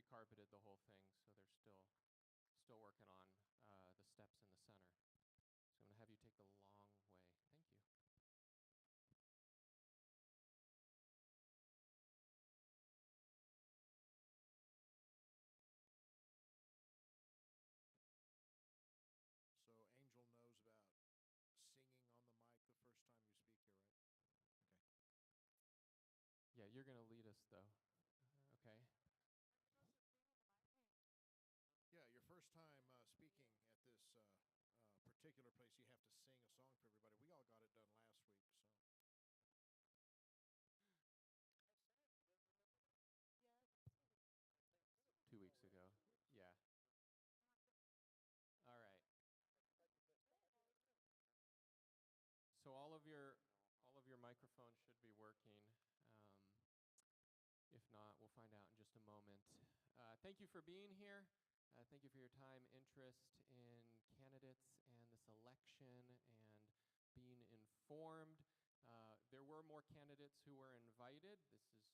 re-carpeted the whole thing, so they're still working on the steps in the center. So I'm going to have you take the long way. Thank you. So Angel knows about singing on the mic the first time you speak here, right? Okay. Yeah, you're going to lead us, though. Okay. Yeah, your first time speaking at this particular place, you have to sing a song for everybody. We all got it done last week, so. 2 weeks ago. Yeah. All right. So all of your microphones should be working. If not, we'll find out in just a moment. Thank you for being here. Thank you for your time, interest in candidates and this election and being informed. There were more candidates who were invited.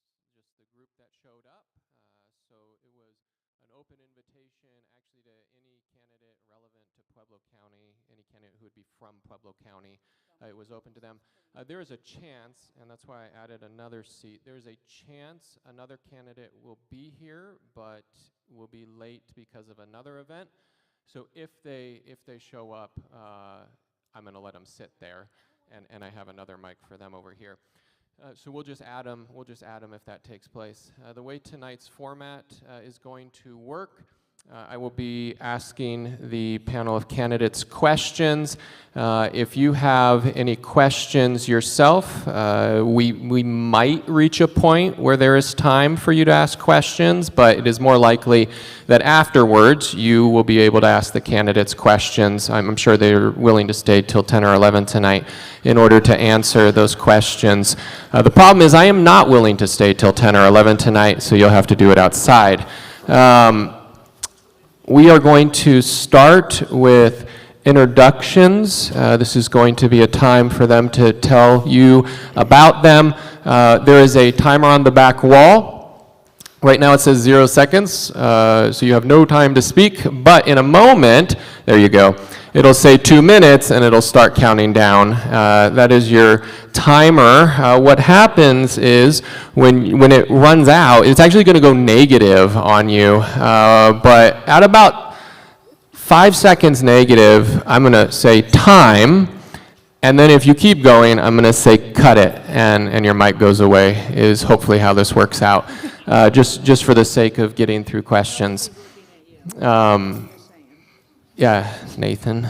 This is just the group that showed up. So it was an open invitation actually to any candidate relevant to Pueblo County, any candidate who would be from Pueblo County. It was open to them. There is a chance, and that's why I added another seat, there's a chance another candidate will be here, but will be late because of another event. So if they show up, I'm going to let them sit there, and I have another mic for them over here. So we'll just add them if that takes place. The way tonight's format is going to work, I will be asking the panel of candidates questions. If you have any questions yourself, we might reach a point where there is time for you to ask questions, but it is more likely that afterwards you will be able to ask the candidates questions. I'm sure they're willing to stay till 10 or 11 tonight in order to answer those questions. The problem is I am not willing to stay till 10 or 11 tonight, so you'll have to do it outside. We are going to start with introductions. This is going to be a time for them to tell you about them. There is a timer on the back wall. Right now it says 0 seconds, so you have no time to speak, but in a moment, there you go, it'll say 2 minutes and it'll start counting down. That is your timer. What happens is when it runs out, it's actually going to go negative on you, but at about 5 seconds negative, I'm going to say time, and then if you keep going, I'm going to say cut it, and your mic goes away, is hopefully how this works out, just for the sake of getting through questions. Yeah, Nathan.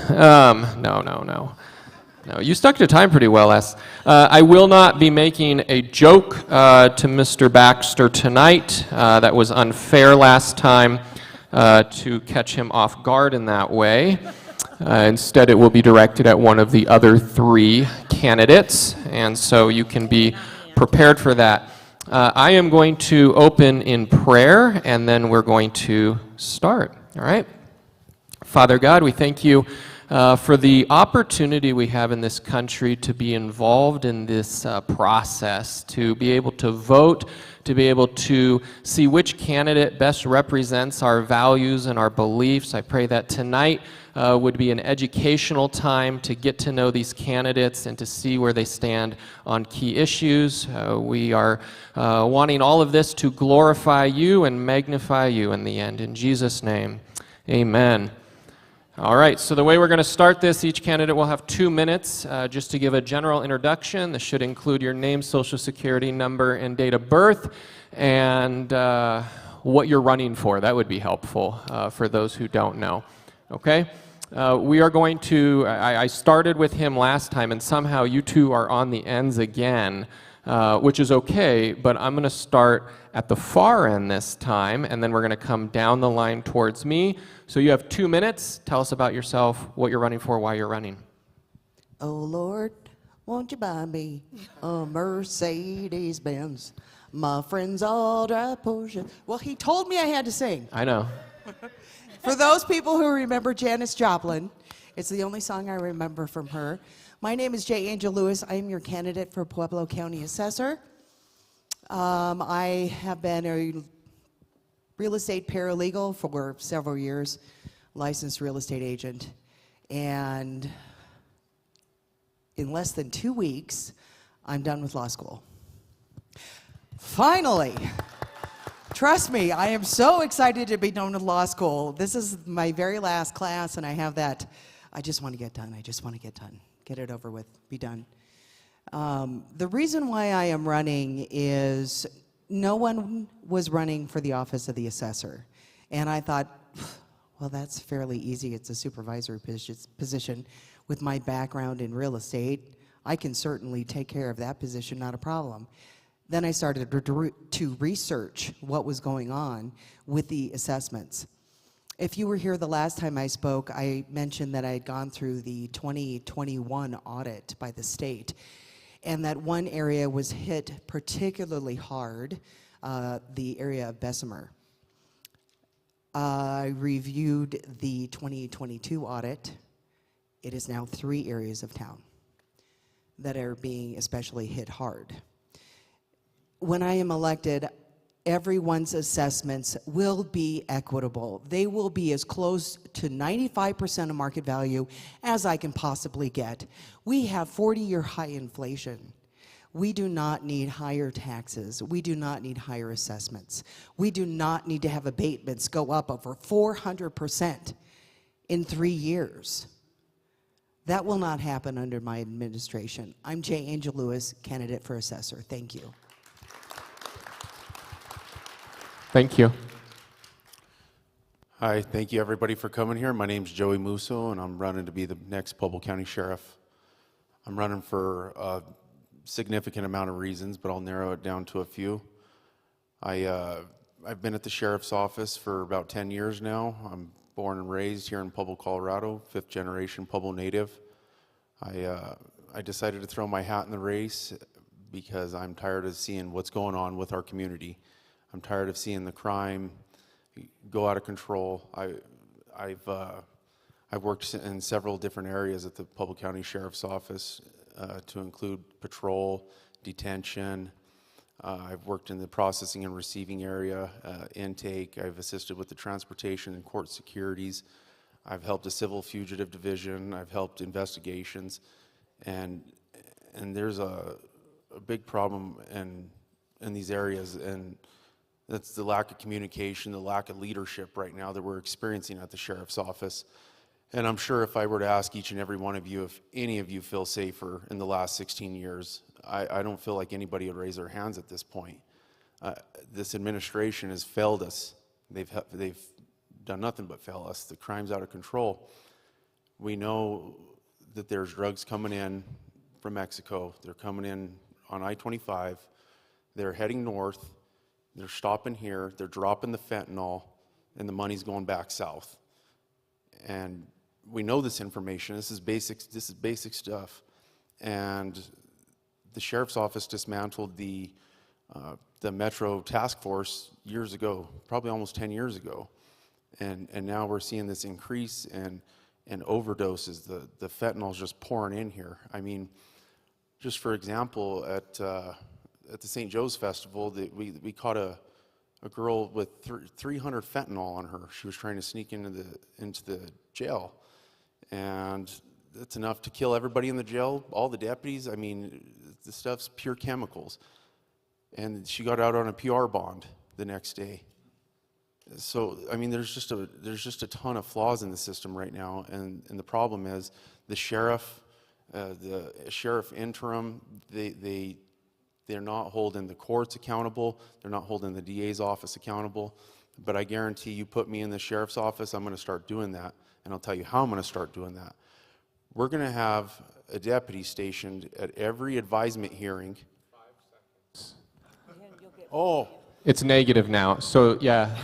No, you stuck to time pretty well, Les. I will not be making a joke to Mr. Baxter tonight. That was unfair last time to catch him off guard in that way. Instead, it will be directed at one of the other 3 candidates, and so you can be prepared for that. I am going to open in prayer, and then we're going to start, all right? Father God, we thank you for the opportunity we have in this country to be involved in this process, to be able to vote, to be able to see which candidate best represents our values and our beliefs. I pray that tonight would be an educational time to get to know these candidates and to see where they stand on key issues. We are wanting all of this to glorify you and magnify you in the end. In Jesus' name, amen. All right, so the way we're going to start this, each candidate will have 2 minutes just to give a general introduction. This should include your name, social security number, and date of birth, and what you're running for. That would be helpful for those who don't know. Okay? We are going to, I started with him last time, and somehow you two are on the ends again, which is okay, but I'm going to start at the far end this time, and then we're going to come down the line towards me. So you have 2 minutes. Tell us about yourself, what you're running for, why you're running. Oh, Lord, won't you buy me a Mercedes-Benz? My friends all drive Porsche. Well, he told me I had to sing. I know. For those people who remember Janis Joplin, it's the only song I remember from her. My name is J. Angel Lewis. I am your candidate for Pueblo County Assessor. I have been a real estate paralegal for several years, licensed real estate agent, and in less than 2 weeks, I'm done with law school. Finally! Trust me, I am so excited to be done with law school. This is my very last class, and I have that, I just want to get done, I just want to get done. Get it over with, be done. The reason why I am running is no one was running for the office of the assessor. And I thought, well, that's fairly easy. It's a supervisory position. With my background in real estate, I can certainly take care of that position, not a problem. Then I started to research what was going on with the assessments. If you were here the last time I spoke, I mentioned that I had gone through the 2021 audit by the state, and that one area was hit particularly hard, the area of Bessemer. I reviewed the 2022 audit. It is now 3 areas of town that are being especially hit hard. When I am elected, everyone's assessments will be equitable. They will be as close to 95% of market value as I can possibly get. We have 40-year high inflation. We do not need higher taxes. We do not need higher assessments. We do not need to have abatements go up over 400% in 3 years. That will not happen under my administration. I'm J. Angel Lewis, candidate for assessor. Thank you. Thank you. Hi, thank you everybody for coming here. My name's Joey Musso, and I'm running to be the next Pueblo County Sheriff. I'm running for a significant amount of reasons, but I'll narrow it down to a few. I've been at the Sheriff's Office for about 10 years now. I'm born and raised here in Pueblo, Colorado, 5th generation Pueblo native. I decided to throw my hat in the race because I'm tired of seeing what's going on with our community. I'm tired of seeing the crime go out of control. I've worked in several different areas at the Pueblo County Sheriff's Office, to include patrol, detention. I've worked in the processing and receiving area, intake. I've assisted with the transportation and court securities. I've helped a civil fugitive division. I've helped investigations, and there's a big problem in these areas, and that's the lack of communication, the lack of leadership right now that we're experiencing at the Sheriff's Office. And I'm sure if I were to ask each and every one of you if any of you feel safer in the last 16 years, I don't feel like anybody would raise their hands at this point. This administration has failed us. They've done nothing but fail us. The crime's out of control. We know that there's drugs coming in from Mexico. They're coming in on I-25. They're heading north. They're stopping here. They're dropping the fentanyl, and the money's going back south. And we know this information. This is basic stuff. And the Sheriff's Office dismantled the Metro Task Force years ago, probably almost 10 years ago. And now we're seeing this increase in overdoses. The fentanyl's just pouring in here. I mean, just for example, at the St. Joe's Festival, we caught a girl with 300 fentanyl on her. She was trying to sneak into the jail, and that's enough to kill everybody in the jail, all the deputies. I mean, the stuff's pure chemicals. And she got out on a PR bond the next day. So, I mean, there's just a ton of flaws in the system right now, and the problem is the sheriff interim, they're not holding the courts accountable. They're not holding the DA's office accountable. But I guarantee you put me in the sheriff's office, I'm going to start doing that. And I'll tell you how I'm going to start doing that. We're going to have a deputy stationed at every advisement hearing. 5 seconds. Oh. It's negative now. So, yeah,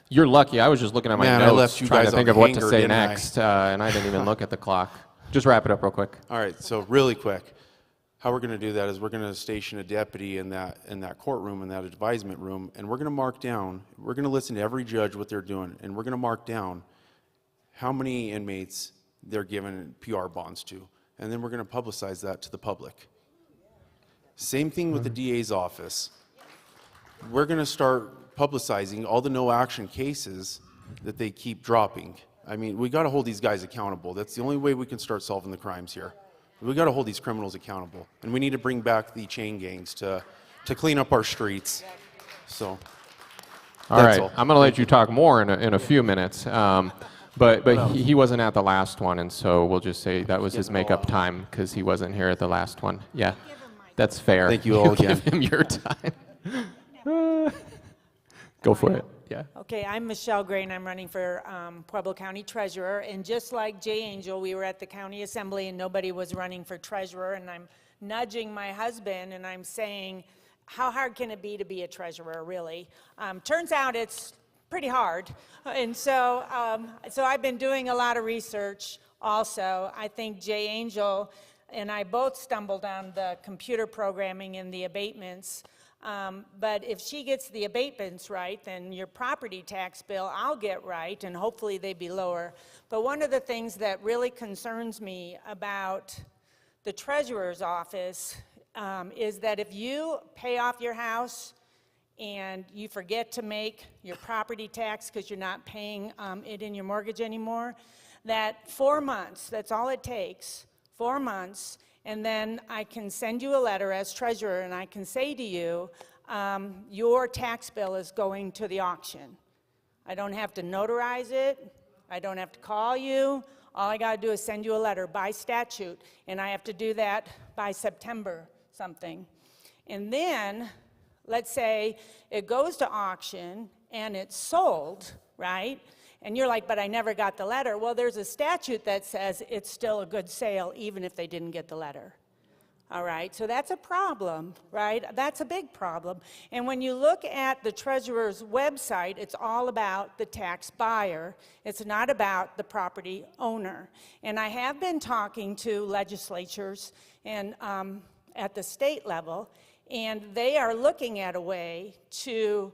you're lucky. I was just looking at my Man, I notes left you trying guys to think on of what to hanger, say didn't I? next, and I didn't even look at the clock. Just wrap it up real quick. All right, so really quick. How we're going to do that is we're going to station a deputy in that courtroom, in that advisement room, and we're going to mark down, we're going to listen to every judge what they're doing, and we're going to mark down how many inmates they're giving PR bonds to, and then we're going to publicize that to the public. Same thing with the DA's office. We're going to start publicizing all the no action cases that they keep dropping. I mean, we got to hold these guys accountable. That's the only way we can start solving the crimes here. We got to hold these criminals accountable, and we need to bring back the chain gangs to clean up our streets. So, All right, all. I'm going to let you talk more in a few minutes. But he wasn't at the last one, and so we'll just say that was his makeup time because he wasn't here at the last one. Yeah, that's fair. Thank you all again. Give him your time. Go for it. Yeah. Okay, I'm Michelle Gray, and I'm running for Pueblo County Treasurer. And just like Jay Angel, we were at the county assembly, and nobody was running for treasurer. And I'm nudging my husband, and I'm saying, how hard can it be to be a treasurer, really? Turns out it's pretty hard. And so, so I've been doing a lot of research also. I think Jay Angel and I both stumbled on the computer programming and the abatements. But if she gets the abatements right, then your property tax bill I'll get right, and hopefully they be lower. But one of the things that really concerns me about the treasurer's office is that if you pay off your house and you forget to make your property tax because you're not paying it in your mortgage anymore, that 4 months, that's all it takes, 4 months, and then I can send you a letter as treasurer, and I can say to you, your tax bill is going to the auction. I don't have to notarize it. I don't have to call you. All I got to do is send you a letter by statute, and I have to do that by September something. And then, let's say it goes to auction, and it's sold, right? And you're like, but I never got the letter. Well, there's a statute that says it's still a good sale even if they didn't get the letter. All right, so that's a problem, right? That's a big problem. And when you look at the treasurer's website, it's all about the tax buyer. It's not about the property owner. And I have been talking to legislatures and at the state level, and they are looking at a way to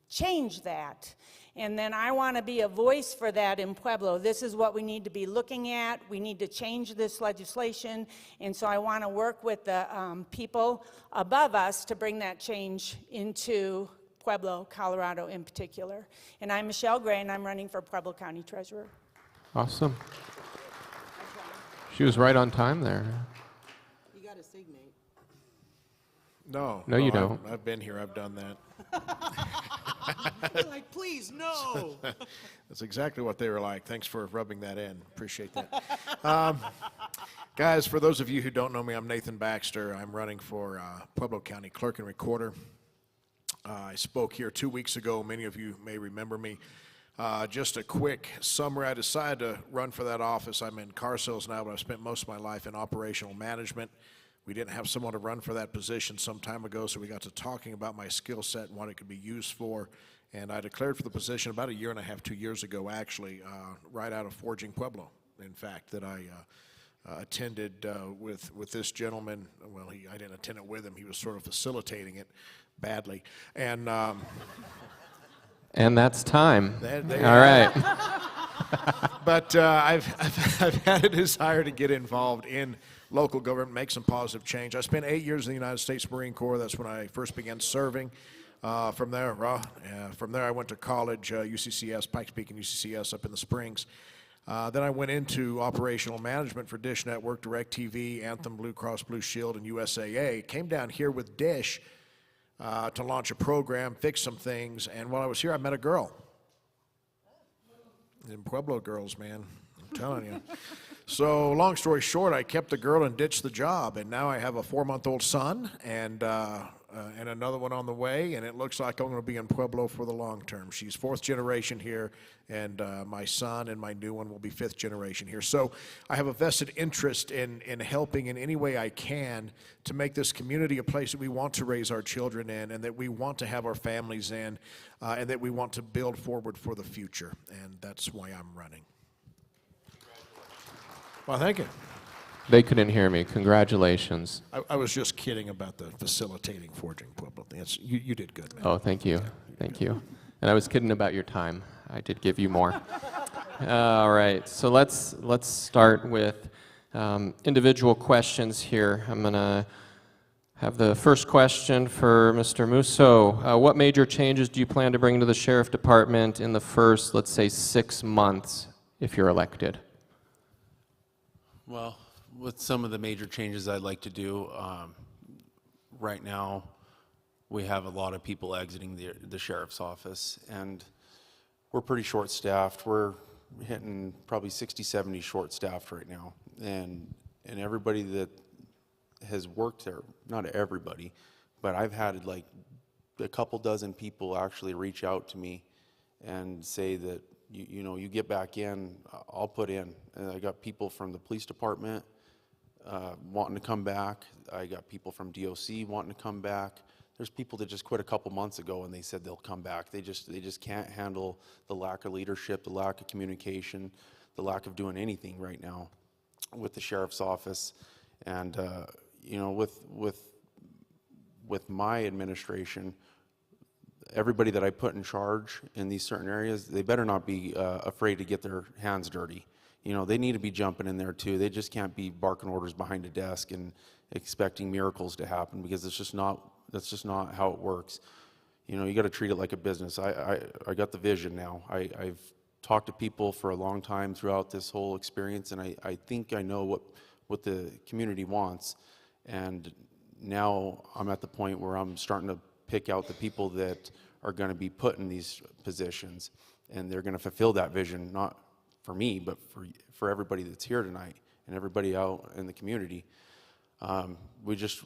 change that. And then I want to be a voice for that in Pueblo. This is what we need to be looking at. We need to change this legislation. And so I want to work with the people above us to bring that change into Pueblo, Colorado in particular. And I'm Michelle Gray, and I'm running for Pueblo County Treasurer. Awesome. She was right on time there. You got a signate. No. No, you don't. I've been here. I've done that. Like, please, no. That's exactly what they were like. Thanks for rubbing that in. Appreciate that. Guys, for those of you who don't know me, I'm Nathan Baxter. I'm running for Pueblo County Clerk and Recorder. I spoke here 2 weeks ago. Many of you may remember me. Just a quick summary. I decided to run for that office. I'm in car sales now, but I've spent most of my life in operational management. We didn't have someone to run for that position some time ago, so we got to talking about my skill set and what it could be used for. And I declared for the position about 1.5 years, 2 years ago, actually, right out of Forging Pueblo, in fact, that I attended with this gentleman. Well, I didn't attend it with him. He was sort of facilitating it badly. And that's time. There All right. But I've had a desire to get involved in local government, make some positive change. I spent 8 years in the United States Marine Corps. That's when I first began serving. From there, I went to college, UCCS, Pikes Peak and UCCS up in the Springs. Then I went into operational management for Dish Network, DirecTV, Anthem, Blue Cross Blue Shield, and USAA. Came down here with Dish to launch a program, fix some things, and while I was here, I met a girl. And Pueblo girls, man, I'm telling you. So long story short, I kept the girl and ditched the job, and now I have a 4-month-old son and another one on the way, and it looks like I'm going to be in Pueblo for the long term. She's 4th generation here, and my son and my new one will be 5th generation here. So I have a vested interest in helping in any way I can to make this community a place that we want to raise our children in, and that we want to have our families in, and that we want to build forward for the future, and that's why I'm running. Well, thank you. They couldn't hear me. Congratulations. I was just kidding about the facilitating Forging Pueblo thing. You did good, man. Oh, thank you. Thank you. And I was kidding about your time. I did give you more. All right. So let's start with individual questions here. I'm going to Have the first question for Mr. Musso. What major changes do you plan to bring to the Sheriff Department in the first, let's say, 6 months if you're elected? Well, with some of the major changes I'd like to do, right now, we have a lot of people exiting the sheriff's office, and we're pretty short-staffed. We're hitting probably 60, 70 short-staffed right now, and everybody that has worked there, not everybody, but I've had like a couple dozen people actually reach out to me and say that, you know, you get back in, I'll put in. And I got people from the police department wanting to come back. I got people from DOC wanting to come back. There's people that just quit a couple months ago and they said they'll come back. They just can't handle the lack of leadership, the lack of communication, the lack of doing anything right now with the sheriff's office. And you know, with my administration, everybody that I put in charge in these certain areas, they better not be afraid to get their hands dirty. You know, they need to be jumping in there too. They just can't be barking orders behind a desk and expecting miracles to happen, because that's just not how it works. You know, you got to treat it like a business. I got the vision now. I've talked to people for a long time throughout this whole experience, and I think I know what the community wants. And now I'm at the point where I'm starting to pick out the people that are going to be put in these positions, and they're going to fulfill that vision, not for me, but for everybody that's here tonight and everybody out in the community. We just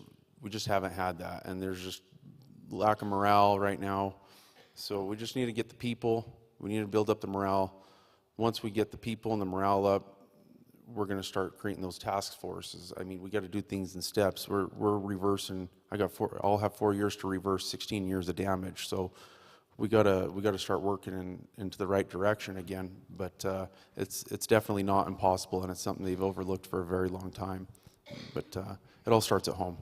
haven't had that, and there's just lack of morale right now. So we just need to get the people. We need to build up the morale. Once we get the people and the morale up, we're going to start creating those task forces. I mean, we got to do things in steps. We're reversing. I'll have 4 years to reverse 16 years of damage. So we gotta start working into the right direction again. But it's definitely not impossible, and it's something they've overlooked for a very long time. But it all starts at home.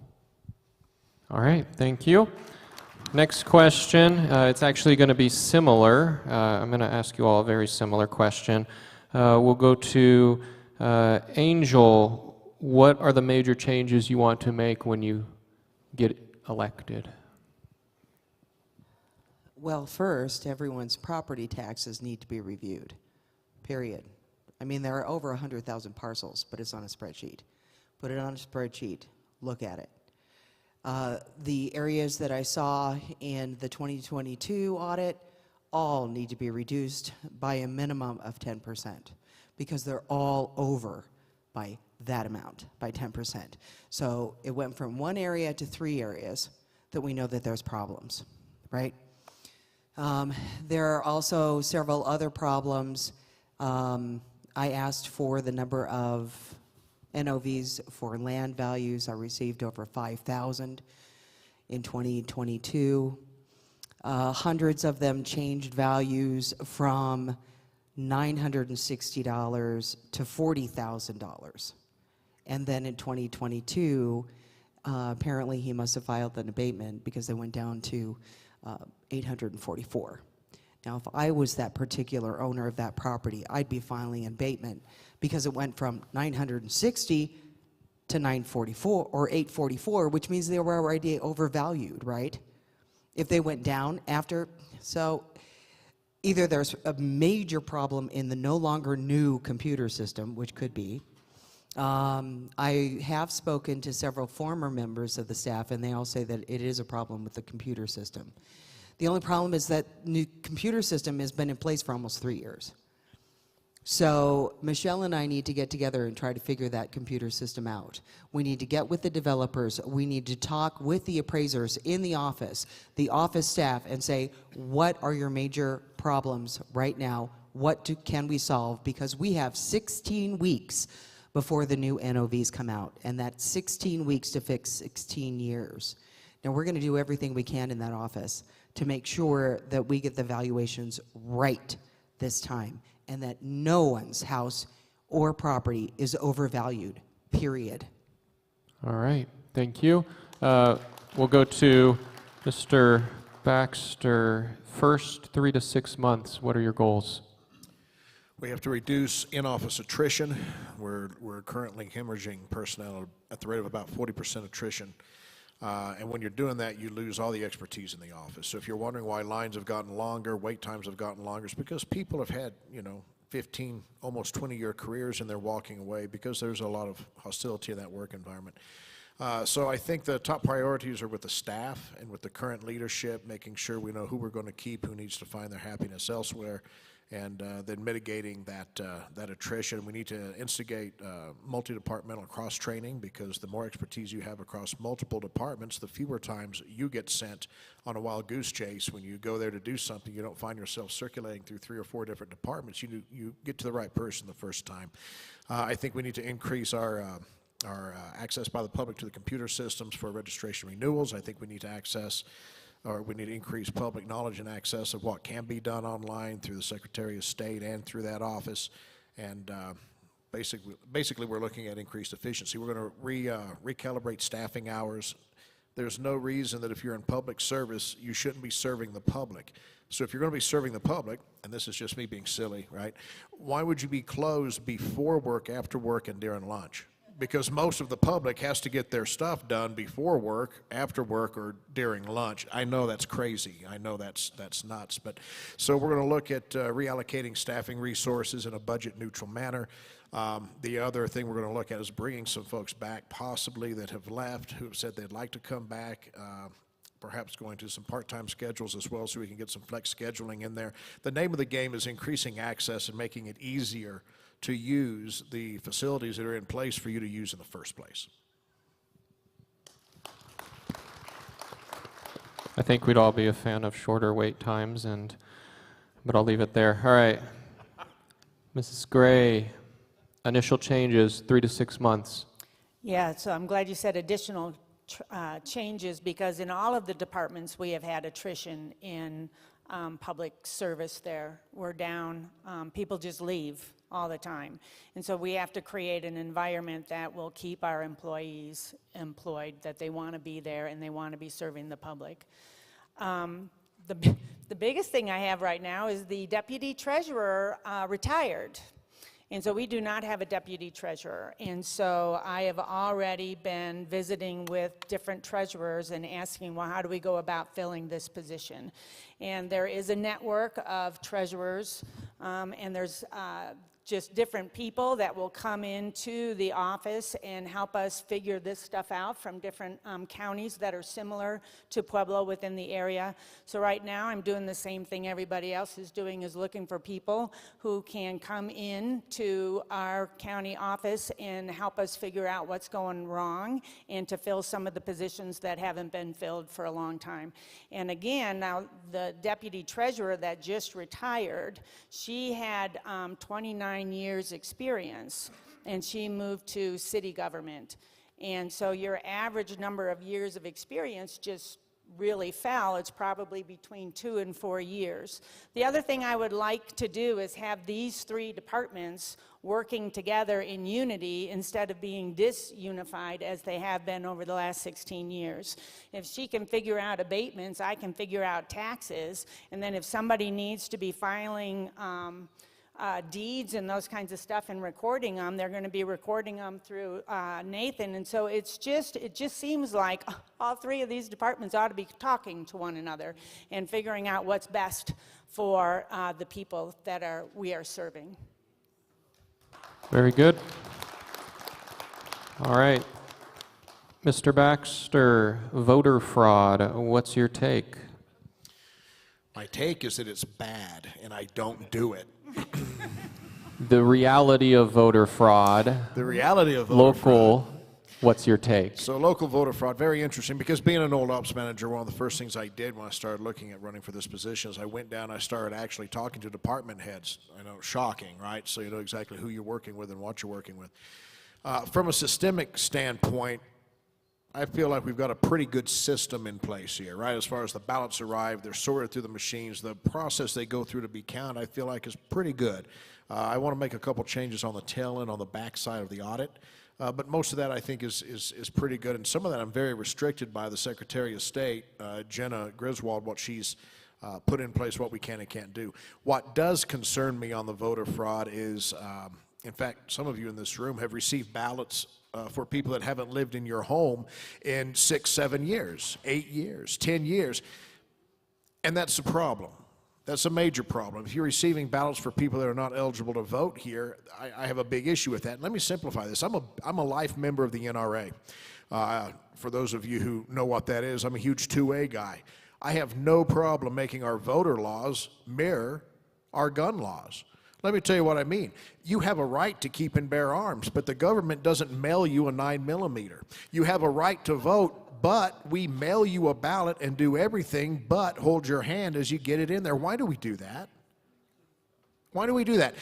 All right, thank you. Next question, it's actually going to be similar. I'm going to ask you all a very similar question. We'll go to Angel. What are the major changes you want to make when you get elected? Well, first, everyone's property taxes need to be reviewed, period. I mean, there are over 100,000 parcels, but it's on a spreadsheet. Put it on a spreadsheet, look at it. The areas that I saw in the 2022 audit all need to be reduced by a minimum of 10%, because they're all over by that amount, by 10%. So it went from one area to 3 areas that we know that there's problems, right? There are also several other problems. I asked for the number of NOVs for land values. I received over 5,000 in 2022. Hundreds of them changed values from $960 to $40,000. And then in 2022, apparently he must have filed an abatement because they went down to 844. Now, if I was that particular owner of that property, I'd be filing an abatement because it went from 960 to 944 or 844, which means they were already overvalued, right? If they went down after, so either there's a major problem in the no longer new computer system, which could be. I have spoken to several former members of the staff, and they all say that it is a problem with the computer system. The only problem is that new computer system has been in place for almost 3 years. So Michelle and I need to get together and try to figure that computer system out. We need to get with the developers. We need to talk with the appraisers in the office staff, and say, what are your major problems right now? What can we solve? Because we have 16 weeks before the new NOVs come out, and that's 16 weeks to fix 16 years. Now, we're going to do everything we can in that office to make sure that we get the valuations right this time, and that no one's house or property is overvalued, period. All right, thank you. We'll go to Mr. Baxter. First 3 to 6 months, what are your goals? We have to reduce in-office attrition. We're currently hemorrhaging personnel at the rate of about 40% attrition. And when you're doing that, you lose all the expertise in the office. So if you're wondering why lines have gotten longer, wait times have gotten longer, it's because people have had, 15, almost 20-year careers, and they're walking away because there's a lot of hostility in that work environment. So I think the top priorities are with the staff and with the current leadership, making sure we know who we're going to keep, who needs to find their happiness elsewhere, and then mitigating that attrition. We need to instigate multi-departmental cross-training, because the more expertise you have across multiple departments, the fewer times you get sent on a wild goose chase. When you go there to do something, you don't find yourself circulating through 3 or 4 different departments. You get to the right person the first time. I think we need to increase our access by the public to the computer systems for registration renewals. I think we need to we need to increase public knowledge and access of what can be done online through the Secretary of State and through that office. And basically, we're looking at increased efficiency. We're going to recalibrate staffing hours. There's no reason that if you're in public service, you shouldn't be serving the public. So if you're going to be serving the public, and this is just me being silly, right? Why would you be closed before work, after work, and during lunch? Because most of the public has to get their stuff done before work, after work, or during lunch. I know that's crazy. I know that's nuts. But so we're going to look at reallocating staffing resources in a budget-neutral manner. The other thing we're going to look at is bringing some folks back, possibly that have left, who have said they'd like to come back. Perhaps going to some part-time schedules as well, so we can get some flex scheduling in there. The name of the game is increasing access and making it easier to use the facilities that are in place for you to use in the first place. I think we'd all be a fan of shorter wait times, but I'll leave it there. All right. Mrs. Gray, initial changes, 3 to 6 months. Yeah, so I'm glad you said additional changes, because in all of the departments we have had attrition in public service there. We're down, people just leave all the time. And so we have to create an environment that will keep our employees employed, that they want to be there and they want to be serving the public. The biggest thing I have right now is the deputy treasurer retired. And so we do not have a deputy treasurer. And so I have already been visiting with different treasurers and asking, well, how do we go about filling this position? And there is a network of treasurers, and there's just different people that will come into the office and help us figure this stuff out from different counties that are similar to Pueblo within the area. So right now I'm doing the same thing everybody else is doing, is looking for people who can come in to our county office and help us figure out what's going wrong and to fill some of the positions that haven't been filled for a long time. And again, now the deputy treasurer that just retired, she had 29 years experience, and she moved to city government. And so your average number of years of experience just really fell. It's probably between 2 and 4 years. The other thing I would like to do is have these 3 departments working together in unity instead of being disunified as they have been over the last 16 years. If she can figure out abatements, I can figure out taxes, and then if somebody needs to be filing deeds and those kinds of stuff and recording them, they're going to be recording them through Nathan. And so it just seems like all 3 of these departments ought to be talking to one another and figuring out what's best for the people that we are serving. Very good. All right. Mr. Baxter, voter fraud, what's your take? My take is that it's bad, and I don't do it. The reality of voter fraud. The reality of voter local, fraud. What's your take? So local voter fraud, very interesting, because being an old ops manager, one of the first things I did when I started looking at running for this position is I went down, I started actually talking to department heads. I know, shocking, right? So you know exactly who you're working with and what you're working with. From a systemic standpoint, I feel like we've got a pretty good system in place here, right? As far as the ballots arrive, they're sorted through the machines. The process they go through to be counted, I feel like, is pretty good. I want to make a couple changes on the tail end, on the back side of the audit. But most of that, I think, is pretty good. And some of that I'm very restricted by the Secretary of State, Jenna Griswold, what she's put in place, what we can and can't do. What does concern me on the voter fraud is In fact, some of you in this room have received ballots for people that haven't lived in your home in 6, 7 years, 8 years, 10 years. And that's a problem. That's a major problem. If you're receiving ballots for people that are not eligible to vote here, I have a big issue with that. And let me simplify this. I'm a life member of the NRA. For those of you who know what that is, I'm a huge 2A guy. I have no problem making our voter laws mirror our gun laws. Let me tell you what I mean. You have a right to keep and bear arms, but the government doesn't mail you a 9mm. You have a right to vote, but we mail you a ballot and do everything but hold your hand as you get it in there. Why do we do that? Why do we do that?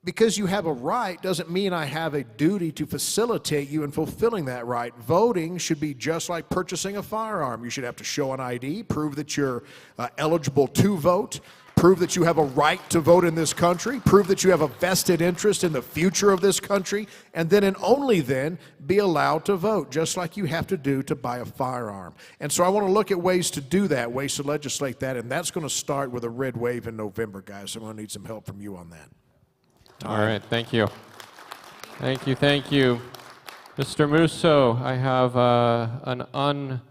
Because you have a right doesn't mean I have a duty to facilitate you in fulfilling that right. Voting should be just like purchasing a firearm. You should have to show an ID, prove that you're eligible to vote, prove that you have a right to vote in this country, prove that you have a vested interest in the future of this country, and then and only then be allowed to vote, just like you have to do to buy a firearm. And so I want to look at ways to do that, ways to legislate that, and that's going to start with a red wave in November, guys. So I'm going to need some help from you on that. All right, thank you. Thank you, thank you. Mr. Musso, I have an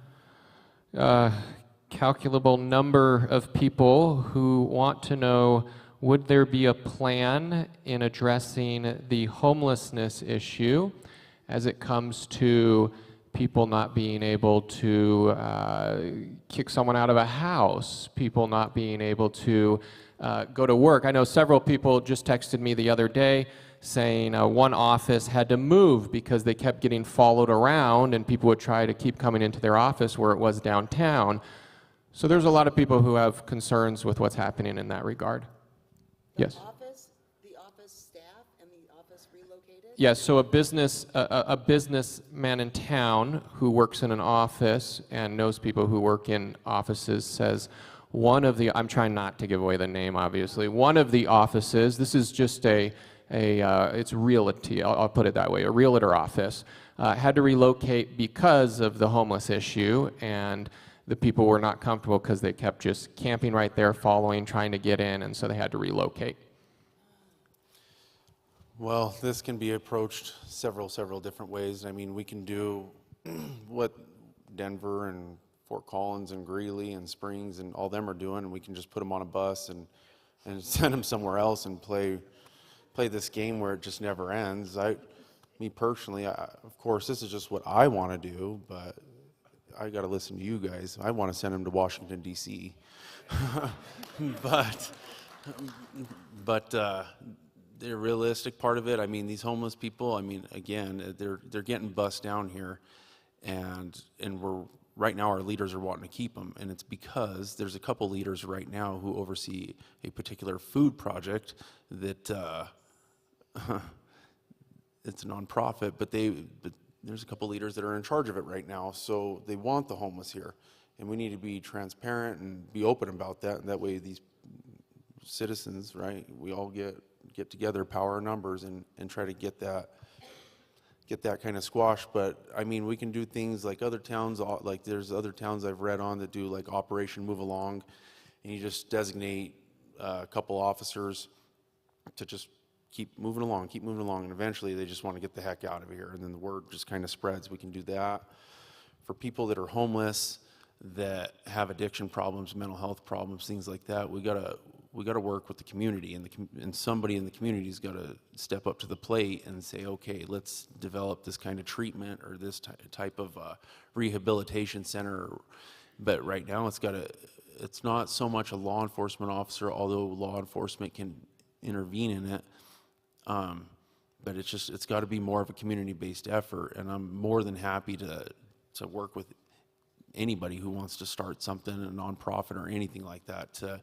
calculable number of people who want to know, would there be a plan in addressing the homelessness issue as it comes to people not being able to kick someone out of a house, people not being able to go to work? I know several people just texted me the other day saying one office had to move because they kept getting followed around and people would try to keep coming into their office where it was downtown. So there's a lot of people who have concerns with what's happening in that regard. Yes. The office staff and the office relocated? Yes, so a businessman in town who works in an office and knows people who work in offices says one of the, I'm trying not to give away the name obviously, one of the offices, this is just it's realty, I'll put it that way, a realtor office, had to relocate because of the homeless issue, and the people were not comfortable because they kept just camping right there, following, trying to get in, and so they had to relocate. Well, this can be approached several different ways. I mean, we can do what Denver and Fort Collins and Greeley and Springs and all them are doing, and we can just put them on a bus and send them somewhere else and play this game where it just never ends. Me personally, of course, this is just what I want to do, but I got to listen to you guys. I want to send them to Washington, D.C. but the realistic part of it, I mean, these homeless people, I mean, again, they're getting bussed down here, and right now our leaders are wanting to keep them, and it's because there's a couple leaders right now who oversee a particular food project that it's a nonprofit, but there's a couple leaders that are in charge of it right now, so they want the homeless here, and we need to be transparent and be open about that, and that way these citizens, right, we all get together, power our numbers, and try to get that kind of squash. But I mean, we can do things like other towns, like there's other towns I've read on that do like Operation Move Along, and you just designate a couple officers to just keep moving along, and eventually they just want to get the heck out of here, and then the word just kind of spreads. We can do that. For people that are homeless, that have addiction problems, mental health problems, things like that, we gotta work with the community, and somebody in the community's got to step up to the plate and say, okay, let's develop this kind of treatment or this type of rehabilitation center. But right now it's not so much a law enforcement officer, although law enforcement can intervene in it. But it's got to be more of a community-based effort, and I'm more than happy to work with anybody who wants to start something, a nonprofit or anything like that, to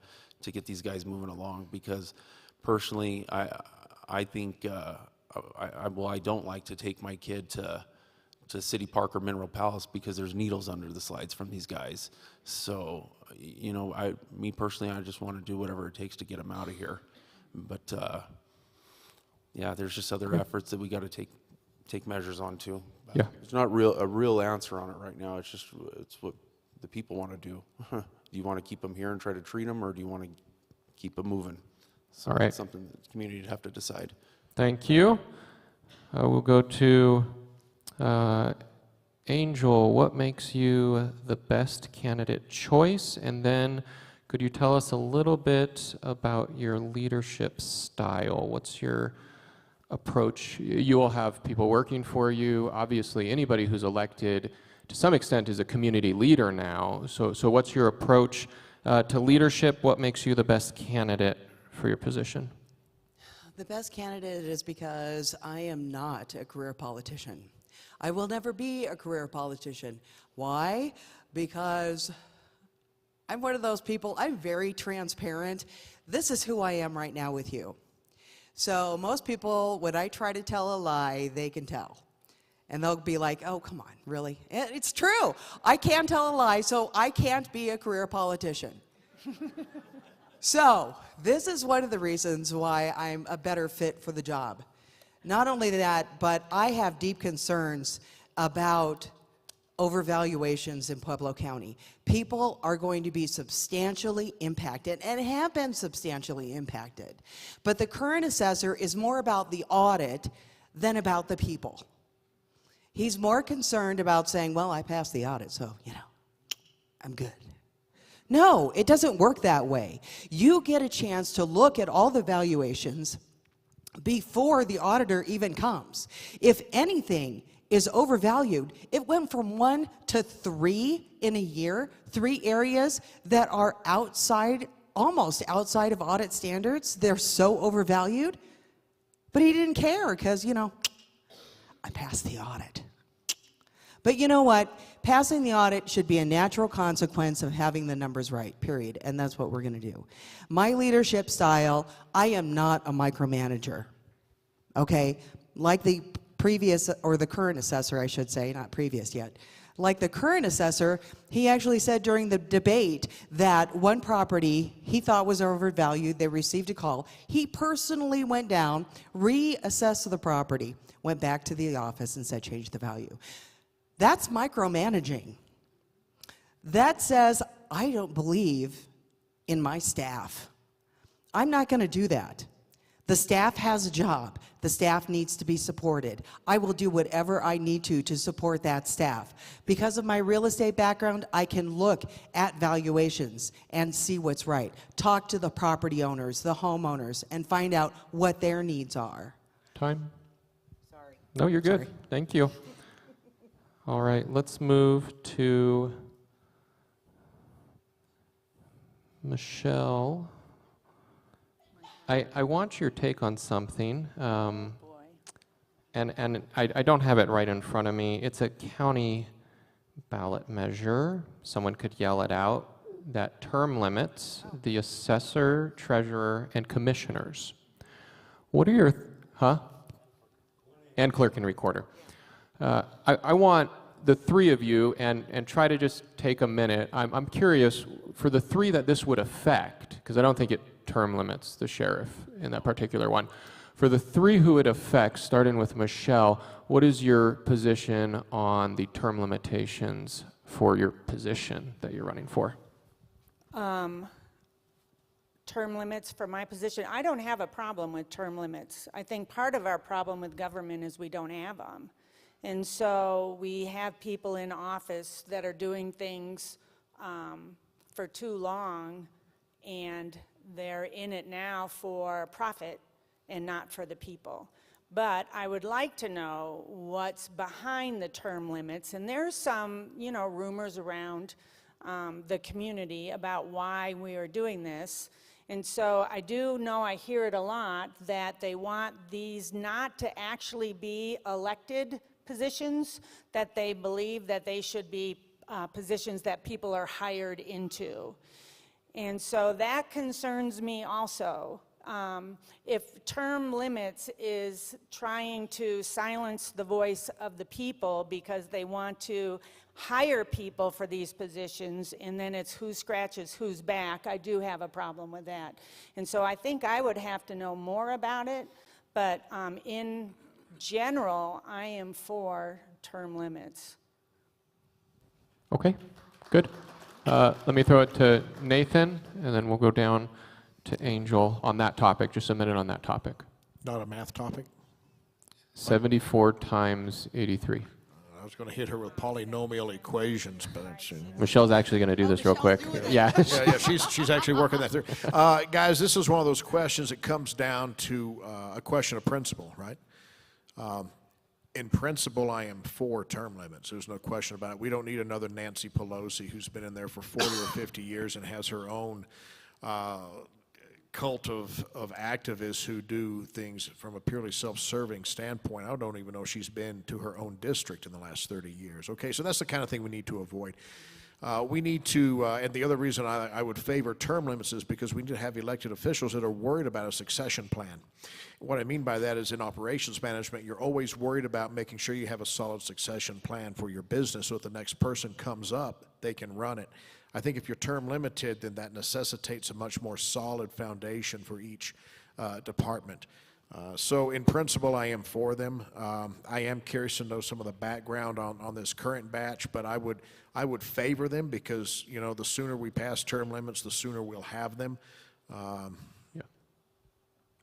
get these guys moving along. Because personally, I think I don't like to take my kid to City Park or Mineral Palace because there's needles under the slides from these guys. So, you know, me personally, I just want to do whatever it takes to get them out of here. But yeah, there's just other efforts that we got to take measures on too. Yeah. There's not a real answer on it right now. It's what the people want to do. Do you want to keep them here and try to treat them, or do you want to keep them moving? So All right. It's something that the community would have to decide. Thank you. We'll go to Angel. What makes you the best candidate choice? And then could you tell us a little bit about your leadership style? What's your approach? You will have people working for you. Obviously, anybody who's elected to some extent is a community leader now. So what's your approach to leadership? What makes you the best candidate for your position? The best candidate is because I am not a career politician. I will never be a career politician. Why? Because I'm one of those people, I'm very transparent. This is who I am right now with you. So most people, when I try to tell a lie, they can tell. And they'll be like, oh, come on, really? It's true. I can't tell a lie, so I can't be a career politician. So this is one of the reasons why I'm a better fit for the job. Not only that, but I have deep concerns about overvaluations in Pueblo County. People are going to be substantially impacted and have been substantially impacted. But the current assessor is more about the audit than about the people. He's more concerned about saying, well, I passed the audit, so, I'm good. No, it doesn't work that way. You get a chance to look at all the valuations before the auditor even comes. If anything is overvalued, it went from 1 to 3 in a year, 3 areas that are outside, almost outside of audit standards. They're so overvalued. But he didn't care because, I passed the audit. But you know what? Passing the audit should be a natural consequence of having the numbers right, period. And that's what we're going to do. My leadership style, I am not a micromanager. Okay? Like the previous, or the current assessor, I should say, not previous yet. Like the current assessor, he actually said during the debate that one property he thought was overvalued. They received a call. He personally went down, reassessed the property, went back to the office and said, change the value. That's micromanaging. That says, I don't believe in my staff. I'm not going to do that. The staff has a job. The staff needs to be supported. I will do whatever I need to support that staff. Because of my real estate background, I can look at valuations and see what's right. Talk to the property owners, the homeowners, and find out what their needs are. Time? Sorry. No, you're good. Sorry. Thank you. All right, let's move to Michelle. I want your take on something, and I don't have it right in front of me. It's a county ballot measure. Someone could yell it out. That term limits the assessor, treasurer, and commissioners. What are your, and clerk and recorder. I want the 3 of you, and try to just take a minute. I'm curious, for the 3 that this would affect, because I don't think it term limits the sheriff in that particular one. For the 3 who it affects, starting with Michelle, what is your position on the term limitations for your position that you're running for? Term limits for my position, I don't have a problem with term limits. I think part of our problem with government is we don't have them. And so we have people in office that are doing things for too long, and they're in it now for profit and not for the people. But I would like to know what's behind the term limits, and there's some, rumors around the community about why we are doing this. And so I do know, I hear it a lot, that they want these not to actually be elected positions, that they believe that they should be positions that people are hired into. And so that concerns me also. If term limits is trying to silence the voice of the people because they want to hire people for these positions, and then it's who scratches whose back, I do have a problem with that. And so I think I would have to know more about it, but in general, I am for term limits. Okay, good. Let me throw it to Nathan, and then we'll go down to Angel on that topic. Just a minute on that topic. Not a math topic? 74 times 83. I was going to hit her with polynomial equations, but that's, Michelle's actually going to do this real quick. Yeah. yeah, she's actually working that through. Guys, this is one of those questions that comes down to a question of principle, right? In principle, I am for term limits. There's no question about it. We don't need another Nancy Pelosi who's been in there for 40 or 50 years and has her own cult of activists who do things from a purely self-serving standpoint. I don't even know if she's been to her own district in the last 30 years. Okay, so that's the kind of thing we need to avoid. We need to, and the other reason I would favor term limits is because we need to have elected officials that are worried about a succession plan. What I mean by that is in operations management, you're always worried about making sure you have a solid succession plan for your business so if the next person comes up, they can run it. I think if you're term limited, then that necessitates a much more solid foundation for each department. So in principle, I am for them. I am curious to know some of the background on this current batch, but I would favor them because, you know, the sooner we pass term limits, the sooner we'll have them. Yeah.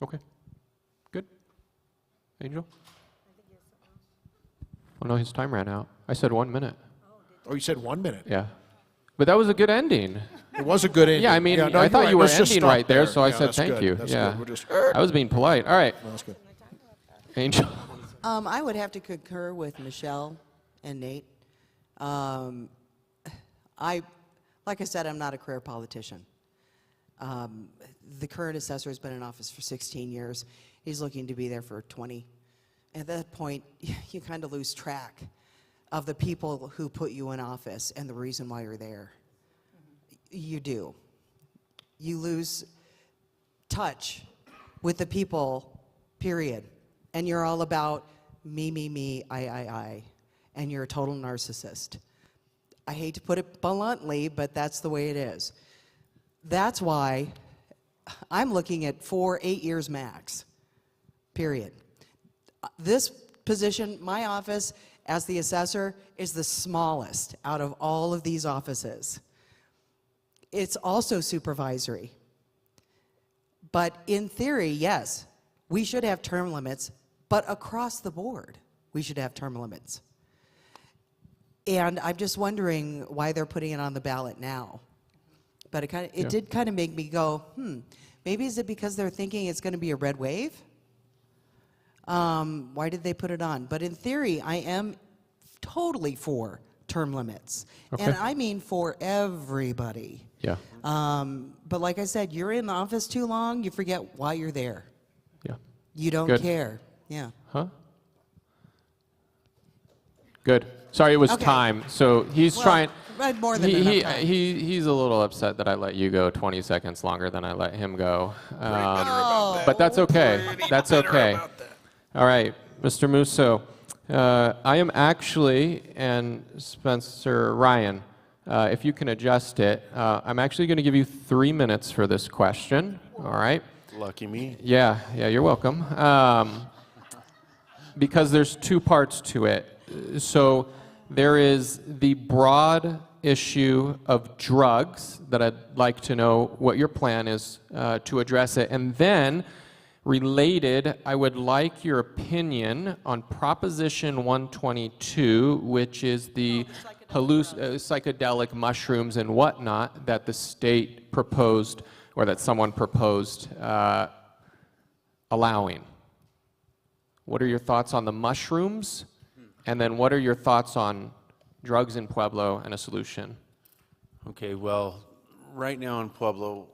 Okay. Good. Angel? Oh, no, his time ran out. I said 1 minute. Oh, you said 1 minute? Yeah. But that was a good ending. It was a good ending. Yeah, I mean, no, I thought right. you were Let's just ending stop right there, so I Yeah, said that's thank good. you. That's Yeah. good. We're just, I was being polite. All right. that's good. Angel. I would have to concur with Michelle and Nate. Like I said, I'm not a career politician. The current assessor has been in office for 16 years. He's looking to be there for 20. At that point, you kind of lose track of the people who put you in office and the reason why you're there. You do. You lose touch with the people, period. And you're all about me, I. And you're a total narcissist. I hate to put it bluntly, but that's the way it is. That's why I'm looking at 8 years max, period. This position, my office as the assessor, is the smallest out of all of these offices. It's also supervisory. But in theory, yes, we should have term limits, but across the board, we should have term limits. And I'm just wondering why they're putting it on the ballot now. But it did kind of make me go, maybe is it because they're thinking it's going to be a red wave? Why did they put it on? But in theory, I am totally for term limits. Okay. And I mean for everybody. Yeah. But like I said, you're in the office too long, you forget why you're there. Yeah. You don't Good. care. Yeah. Huh? Good. Sorry, it was Okay. time. So he's Well, trying. more than enough time. He's a little upset that I let you go 20 seconds longer than I let him go. But that's okay. That's okay. All right, Mr. Musso. I am actually, and Spencer Ryan, if you can adjust it, I'm actually going to give you 3 minutes for this question. All right. Lucky me. Yeah, you're welcome. Because there's 2 parts to it. So there is the broad issue of drugs that I'd like to know what your plan is to address it. And then, related, I would like your opinion on Proposition 122, which is the psychedelic mushrooms and whatnot that the state proposed, or that someone proposed allowing. What are your thoughts on the mushrooms? And then what are your thoughts on drugs in Pueblo and a solution? Okay, well, right now in Pueblo,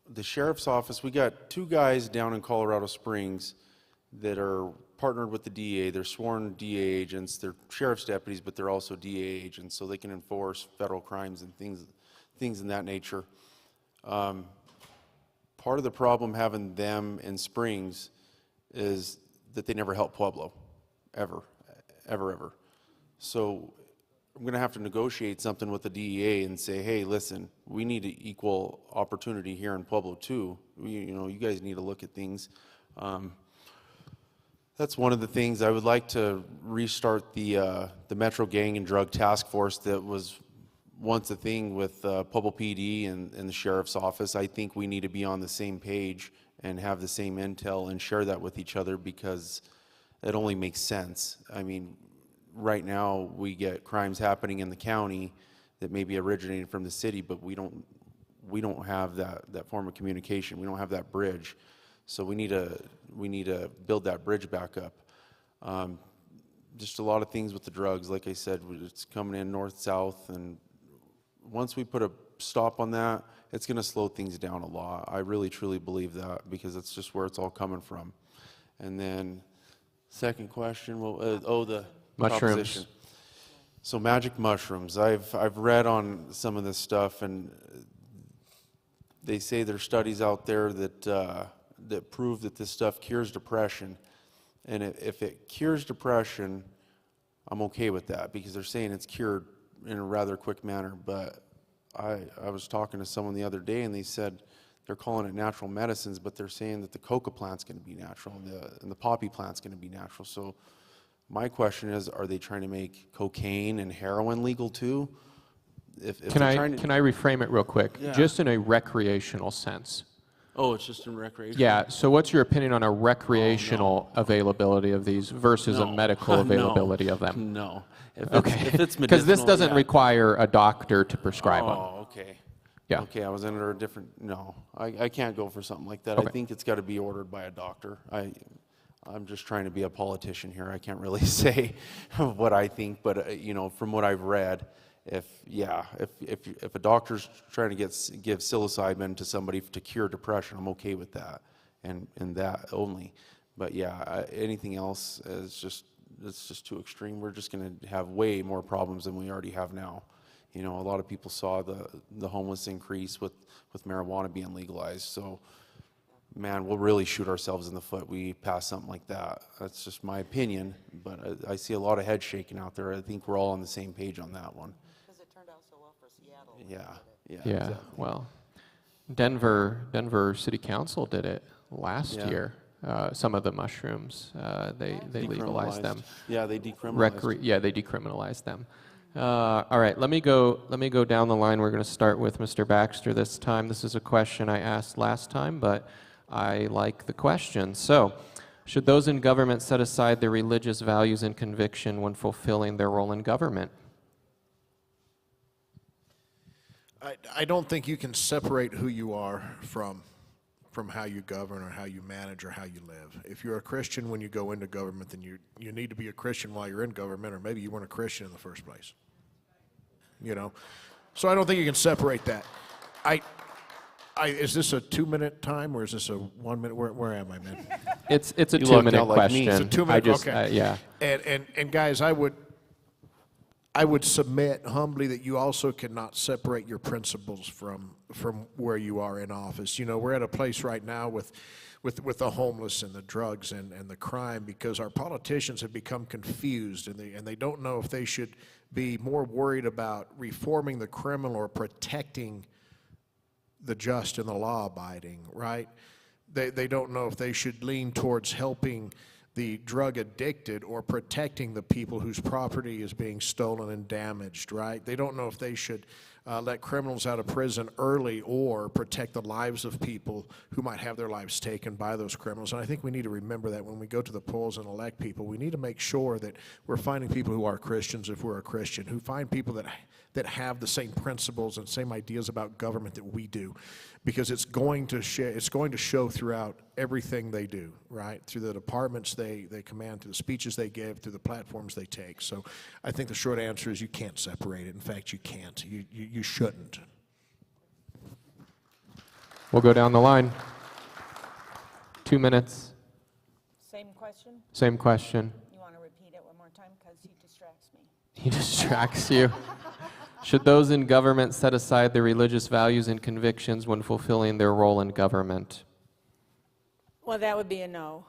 the sheriff's office, we got 2 guys down in Colorado Springs that are partnered with the DA. They're sworn DA agents. They're sheriff's deputies, but they're also DA agents, so they can enforce federal crimes and things in that nature. Part of the problem having them in Springs is that they never help Pueblo, ever. So I'm going to have to negotiate something with the DEA and say, hey, listen, we need an equal opportunity here in Pueblo too. You guys need to look at things. That's one of the things. I would like to restart the Metro Gang and Drug Task Force that was once a thing with Pueblo PD and the Sheriff's Office. I think we need to be on the same page and have the same intel and share that with each other, because it only makes sense. I mean, right now we get crimes happening in the county that may be originating from the city, but we don't have that form of communication. We don't have that bridge. So we need to build that bridge back up. Just a lot of things with the drugs. Like I said, it's coming in north, south, and once we put a stop on that, it's going to slow things down a lot. I really, truly believe that, because that's just where it's all coming from. And then, second question, well, the Mushrooms. proposition. So magic mushrooms. I've read on some of this stuff, and they say there's studies out there that prove that this stuff cures depression. And if it cures depression, I'm okay with that, because they're saying it's cured in a rather quick manner. But I was talking to someone the other day, and they said they're calling it natural medicines, but they're saying that the coca plant's going to be natural and the poppy plant's going to be natural. So my question is, are they trying to make cocaine and heroin legal too? Can I reframe it real quick? Yeah. Just in a recreational sense. Oh, it's just in recreation? Yeah, so what's your opinion on a recreational availability of these versus a medical availability of them? No. If Okay, it's because this medicinal, doesn't yeah. require a doctor to prescribe them. Oh, okay. Yeah. Okay, I was under a different, no, I can't go for something like that. Okay. I think it's got to be ordered by a doctor. I'm just trying to be a politician here. I can't really say what I think, but you know, from what I've read, if a doctor's trying to give psilocybin to somebody to cure depression, I'm okay with that, and that only. But yeah, anything else is just too extreme. We're just going to have way more problems than we already have now. You know, a lot of people saw the homeless increase with marijuana being legalized. So, man, we'll really shoot ourselves in the foot. We pass something like that. That's just my opinion. But I see a lot of heads shaking out there. I think we're all on the same page on that one. Because it turned out so well for Seattle. Yeah. Yeah, Exactly. well, Denver City Council did it last Yeah. year. Some of the mushrooms, they legalized them. Yeah, they decriminalized. Yeah, they decriminalized them. All right, let me go down the line. We're going to start with Mr. Baxter this time. This is a question I asked last time, but I like the question. So, should those in government set aside their religious values and conviction when fulfilling their role in government? I don't think you can separate who you are from how you govern or how you manage or how you live. If you're a Christian when you go into government, then you need to be a Christian while you're in government, or maybe you weren't a Christian in the first place. You know? So I don't think you can separate that. Is this a 2-minute time, or is this a 1 minute? Where am I, man? It's a You lucked 2-minute out like me. question. It's a 2-minute, okay. Yeah. And guys, I would submit humbly that you also cannot separate your principles from where you are in office. You know, we're at a place right now with the homeless and the drugs and the crime, because our politicians have become confused, and they don't know if they should be more worried about reforming the criminal or protecting the just and the law-abiding, right? They don't know if they should lean towards helping the drug addicted or protecting the people whose property is being stolen and damaged, right? They don't know if they should let criminals out of prison early or protect the lives of people who might have their lives taken by those criminals. And I think we need to remember that when we go to the polls and elect people, we need to make sure that we're finding people who are Christians, if we're a Christian, who find people that have the same principles and same ideas about government that we do, because it's going to show throughout everything they do, right? Through the departments they command, through the speeches they give, through the platforms they take. So I think the short answer is you can't separate it. In fact, you can't. You shouldn't. We'll go down the line. 2 minutes. Same question? Same question. You want to repeat it one more time, because he distracts me. He distracts you. Should those in government set aside their religious values and convictions when fulfilling their role in government? Well, that would be a no.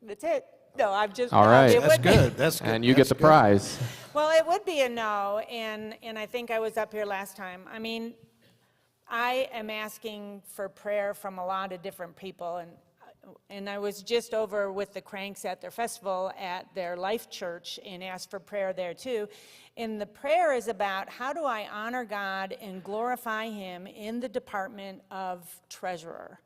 That's it. No, I'm just. All right. it That's would be- good. That's good. And you That's get the good. prize. Well, it would be a no, and I think I was up here last time. I mean, I am asking for prayer from a lot of different people, and I was just over with the Cranks at their festival at their Life Church and asked for prayer there too. And the prayer is about, how do I honor God and glorify Him in the department of treasurer?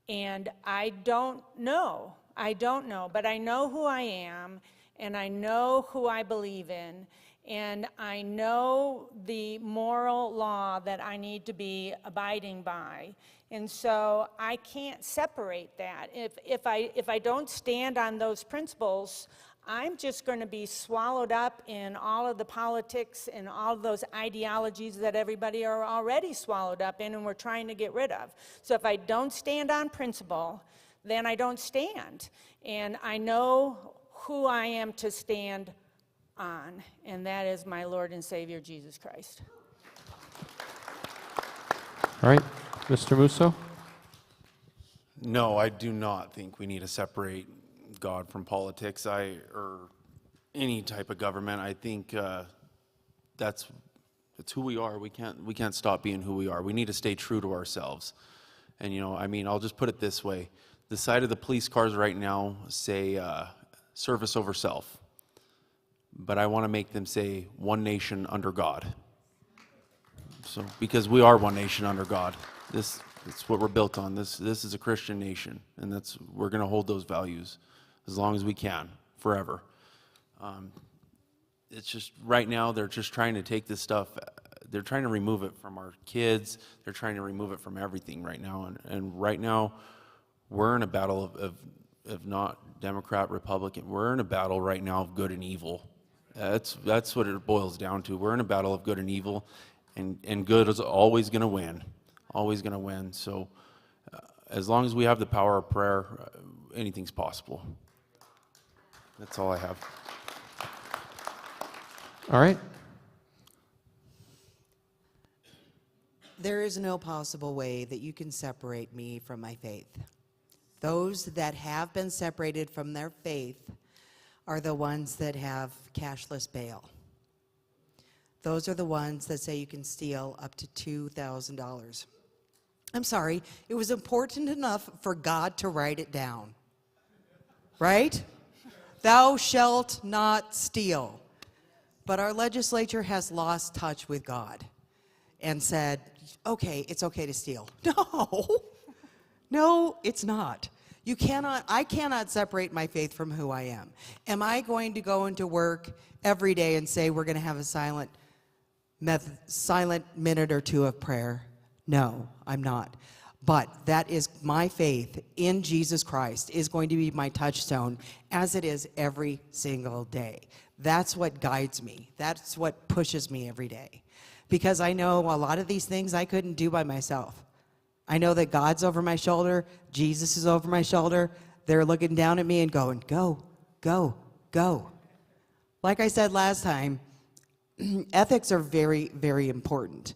And I don't know. I don't know, but I know who I am, and I know who I believe in, and I know the moral law that I need to be abiding by. And so I can't separate that. If I don't stand on those principles, I'm just going to be swallowed up in all of the politics and all of those ideologies that everybody are already swallowed up in and we're trying to get rid of. So if I don't stand on principle, then I don't stand. And I know who I am to stand on, and that is my Lord and Savior, Jesus Christ. All right, Mr. Musso? No, I do not think we need to separate God from politics or any type of government. I think that's who we are. We can't stop being who we are. We need to stay true to ourselves. And I mean, I'll just put it this way: the side of the police cars right now say service over self, but I want to make them say one nation under God. So because we are one nation under God, that's what we're built on. This is a Christian nation, and we're going to hold those values as long as we can, forever. It's just right now they're just trying to take this stuff. They're trying to remove it from our kids. They're trying to remove it from everything right now. And right now, we're in a battle of not Democrat, Republican. We're in a battle right now of good and evil. That's what it boils down to. We're in a battle of good and evil, and good is always going to win. Always going to win. So as long as we have the power of prayer, anything's possible. That's all I have. All right. There is no possible way that you can separate me from my faith. Those that have been separated from their faith are the ones that have cashless bail. Those are the ones that say you can steal up to $2,000. I'm sorry, it was important enough for God to write it down. Right? Thou shalt not steal. But our legislature has lost touch with God and said, okay, it's okay to steal. No, it's not. I cannot separate my faith from who I am. Am I going to go into work every day and say we're going to have a silent minute or two of prayer? No, I'm not. But that is my faith in Jesus Christ is going to be my touchstone, as it is every single day. That's what guides me. That's what pushes me every day. Because I know a lot of these things I couldn't do by myself. I know that God's over my shoulder. Jesus is over my shoulder. They're looking down at me and going, go, go, go. Like I said last time, ethics are very, very important.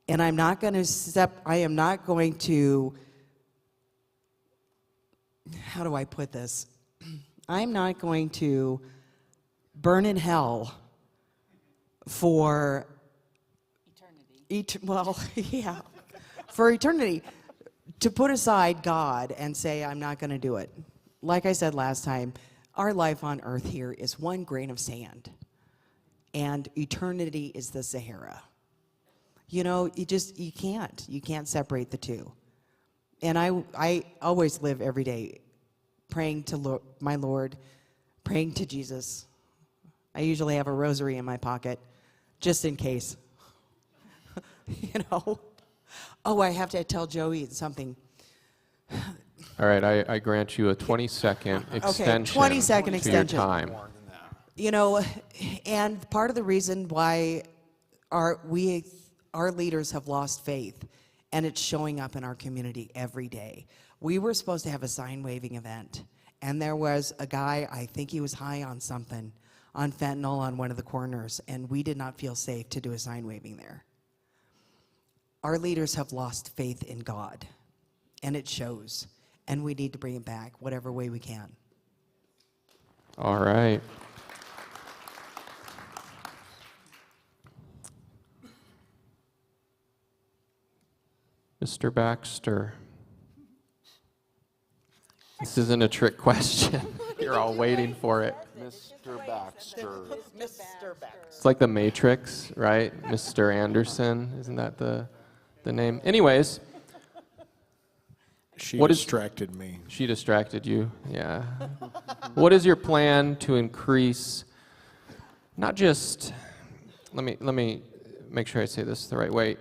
And I'm not going to how do I put this? I'm not going to burn in hell for for eternity, to put aside God and say I'm not going to do it. Like I said last time, our life on earth here is one grain of sand, and eternity is the Sahara. You can't separate the two. And I always live every day praying to my Lord, praying to Jesus. I usually have a rosary in my pocket, just in case. Oh, I have to tell Joey something. All right, I grant you a 20-second extension 20-second to extension. your time. And part of the reason why our leaders have lost faith, and it's showing up in our community every day. We were supposed to have a sign-waving event, and there was a guy, I think he was high on something, on fentanyl on one of the corners, and we did not feel safe to do a sign-waving there. Our leaders have lost faith in God, and it shows, and we need to bring it back whatever way we can. All right. Mr. Baxter. This isn't a trick question. You're all waiting for it. Mr. Baxter. It's like the Matrix, right? Mr. Anderson, isn't that the name? Anyways, She What is- distracted me. She distracted you, yeah. What is your plan to increase, not just, let me make sure I say this the right way,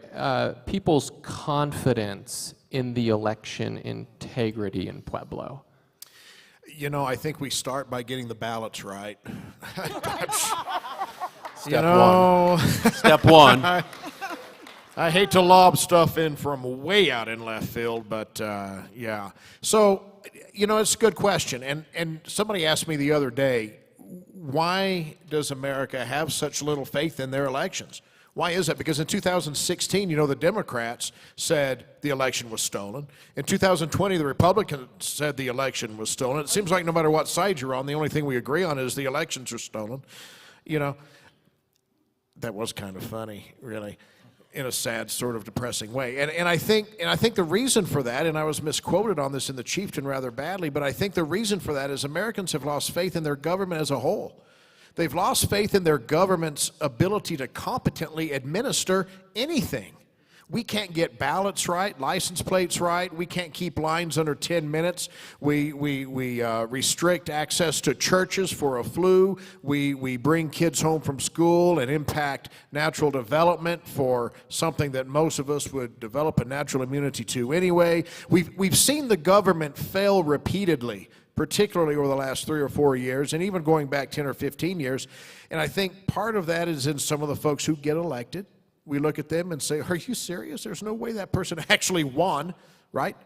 people's confidence in the election integrity in Pueblo? You know, I think we start by getting the ballots right. Step one. Step one. I hate to lob stuff in from way out in left field, but yeah. So, you know, it's a good question. And somebody asked me the other day, why does America have such little faith in their elections? Why is that? Because in 2016, you know, the Democrats said the election was stolen. In 2020, the Republicans said the election was stolen. It seems like no matter what side you're on, the only thing we agree on is the elections are stolen. You know, that was kind of funny, really, in a sad, sort of depressing way. And I think the reason for that, and I was misquoted on this in the Chieftain rather badly, but I think the reason for that is Americans have lost faith in their government as a whole. They've lost faith in their government's ability to competently administer anything. We can't get ballots right, license plates right. We can't keep lines under 10 minutes. We restrict access to churches for a flu. We bring kids home from school and impact natural development for something that most of us would develop a natural immunity to anyway. We've seen the government fail repeatedly, particularly over the last 3 or 4 years, and even going back 10 or 15 years. And I think part of that is in some of the folks who get elected. We look at them and say, are you serious? There's no way that person actually won, right?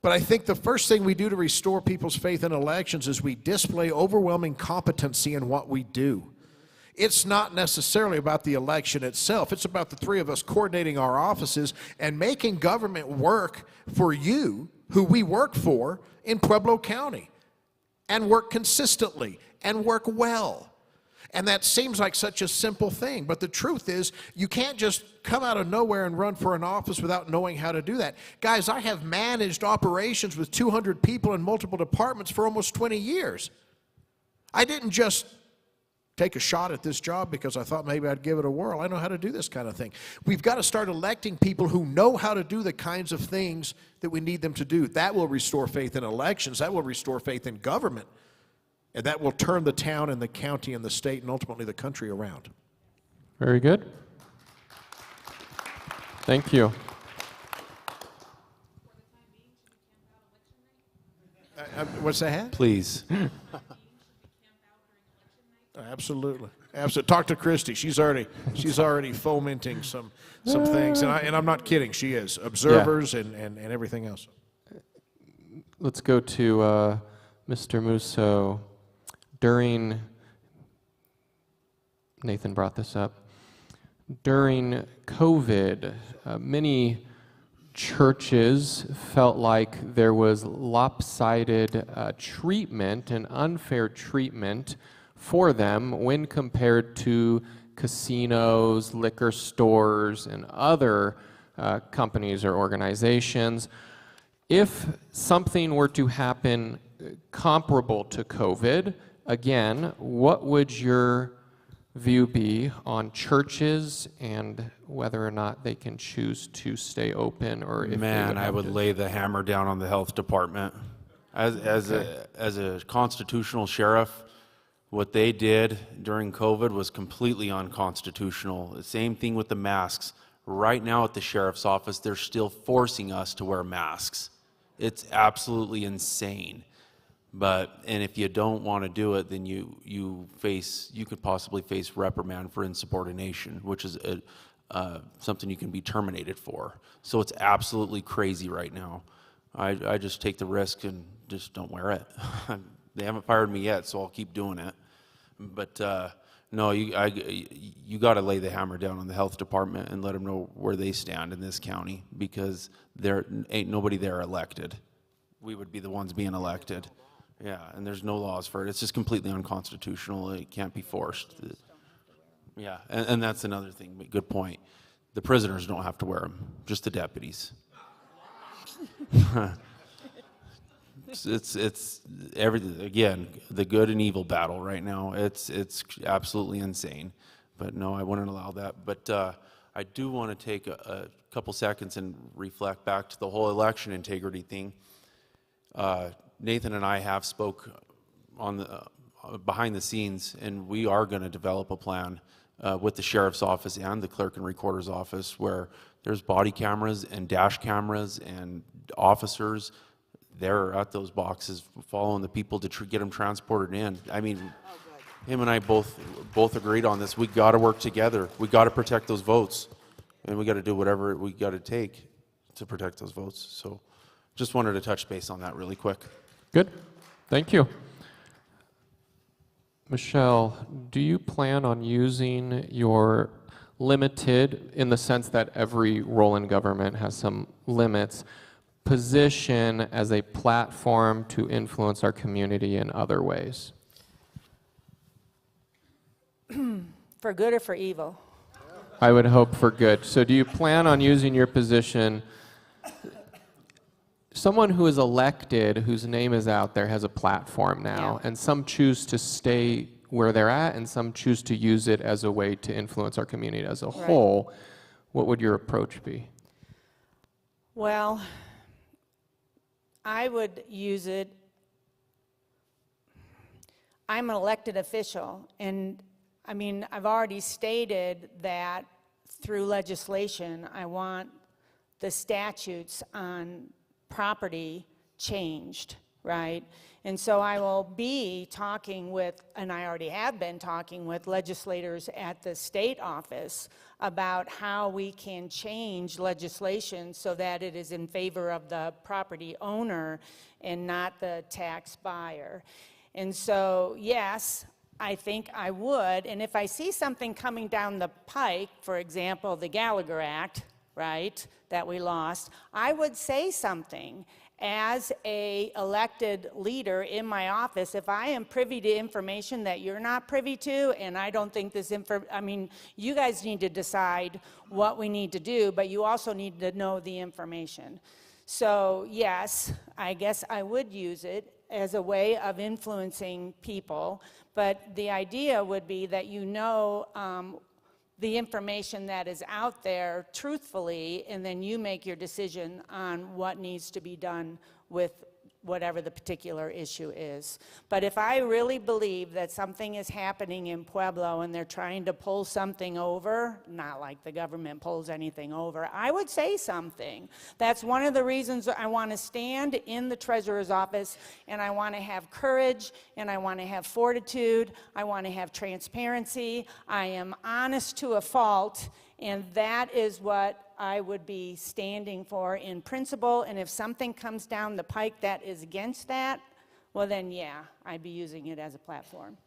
But I think the first thing we do to restore people's faith in elections is we display overwhelming competency in what we do. It's not necessarily about the election itself. It's about the three of us coordinating our offices and making government work for you, who we work for, in Pueblo County, and work consistently and work well. And that seems like such a simple thing, but the truth is you can't just come out of nowhere and run for an office without knowing how to do that. Guys, I have managed operations with 200 people in multiple departments for almost 20 years. I didn't just take a shot at this job because I thought maybe I'd give it a whirl. I know how to do this kind of thing. We've got to start electing people who know how to do the kinds of things that we need them to do. That will restore faith in elections. That will restore faith in government. And that will turn the town and the county and the state and ultimately the country around. Very good. Thank you. What's that? Please. Absolutely. Absolutely. Talk to Christy. She's already fomenting some things, and I'm not kidding. She is observers and everything else. Let's go to Mr. Musso. During, Nathan brought this up, during COVID, many churches felt like there was lopsided treatment and unfair treatment for them when compared to casinos, liquor stores, and other companies or organizations. If something were to happen comparable to COVID, again, what would your view be on churches and whether or not they can choose to stay open, or if Man, I would to... lay the hammer down on the health department. As a constitutional sheriff, what they did during COVID was completely unconstitutional. The same thing with the masks. Right now at the sheriff's office, they're still forcing us to wear masks. It's absolutely insane. And if you don't want to do it, then you could possibly face reprimand for insubordination, which is something you can be terminated for. So it's absolutely crazy right now. I just take the risk and just don't wear it. They haven't fired me yet, so I'll keep doing it. But no, you got to lay the hammer down on the health department and let them know where they stand in this county, because there ain't nobody there elected. We would be the ones being elected. Yeah, and there's no laws for it. It's just completely unconstitutional. It can't be forced. Yeah, and that's another thing. Good point. The prisoners don't have to wear them, just the deputies. It's everything. Again, the good and evil battle right now. It's absolutely insane. But no, I wouldn't allow that. But I do want to take a couple seconds and reflect back to the whole election integrity thing. Nathan and I have spoke on the behind the scenes, and we are going to develop a plan with the sheriff's office and the clerk and recorder's office where there's body cameras and dash cameras and officers there at those boxes following the people to get them transported in. I mean, him and I both agreed on this. We got to work together. We got to protect those votes, and we got to do whatever we got to take to protect those votes. So, just wanted to touch base on that really quick. Good. Thank you. Michelle, do you plan on using your limited, in the sense that every role in government has some limits, position as a platform to influence our community in other ways? For good or for evil? I would hope for good. So do you plan on using your position? Someone who is elected, whose name is out there, has a platform now, and some choose to stay where they're at, and some choose to use it as a way to influence our community as a whole. What would your approach be? Well, I would use it. I'm an elected official, and I mean, I've already stated that through legislation, I want the statutes on property changed, right? And so I will be talking with, and I already have been talking with legislators at the state office about how we can change legislation so that it is in favor of the property owner and not the tax buyer. And so, yes, I think I would, and if I see something coming down the pike, for example, the Gallagher Act, right, that we lost, I would say something as a elected leader in my office. If I am privy to information that you're not privy to, and I don't think this I mean, you guys need to decide what we need to do, but you also need to know the information. So yes, I guess I would use it as a way of influencing people, but the idea would be that you know the information that is out there truthfully, and then you make your decision on what needs to be done with whatever the particular issue is. But if I really believe that something is happening in Pueblo and they're trying to pull something over, not like the government pulls anything over, I would say something. That's one of the reasons I want to stand in the treasurer's office, and I want to have courage, and I want to have fortitude, I want to have transparency, I am honest to a fault, and that is what I would be standing for in principle. And if something comes down the pike that is against that, well then, yeah, I'd be using it as a platform.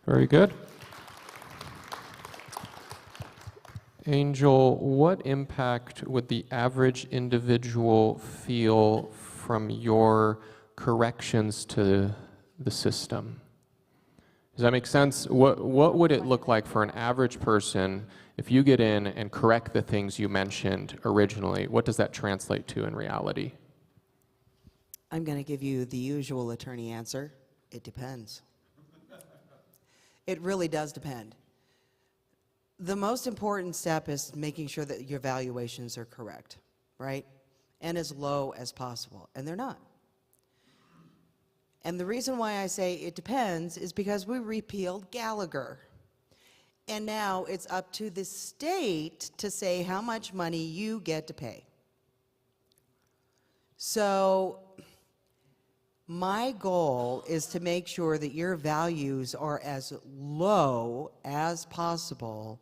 Very good. Angel, what impact would the average individual feel from your corrections to the system? Does that make sense? What would it look like for an average person if you get in and correct the things you mentioned originally? What does that translate to in reality? I'm going to give you the usual attorney answer. It depends. It really does depend. The most important step is making sure that your valuations are correct, right? And as low as possible. And they're not. And the reason why I say it depends is because we repealed Gallagher. And now it's up to the state to say how much money you get to pay. So my goal is to make sure that your values are as low as possible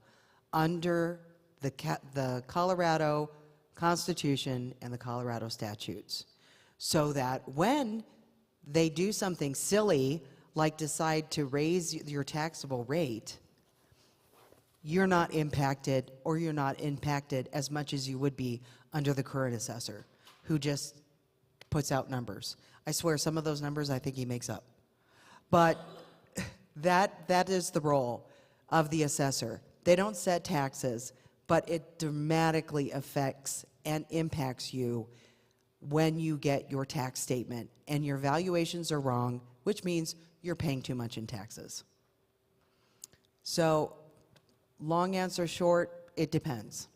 under the Colorado Constitution and the Colorado statutes, so that when they do something silly, like decide to raise your taxable rate, you're not impacted, or you're not impacted as much as you would be under the current assessor, who just puts out numbers. I swear some of those numbers I think he makes up. But that is the role of the assessor. They don't set taxes, but it dramatically affects and impacts you when you get your tax statement and your valuations are wrong, which means you're paying too much in taxes. So, long answer short, it depends.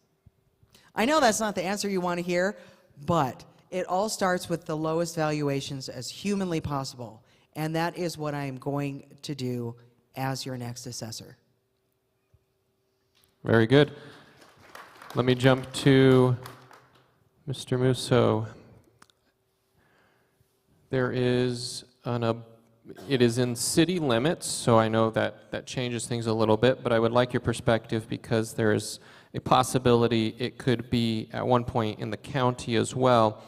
I know that's not the answer you want to hear, but it all starts with the lowest valuations as humanly possible. And that is what I am going to do as your next assessor. Very good. Let me jump to Mr. Musso. There is it is in city limits, so I know that changes things a little bit, but I would like your perspective because there's a possibility it could be at one point in the county as well.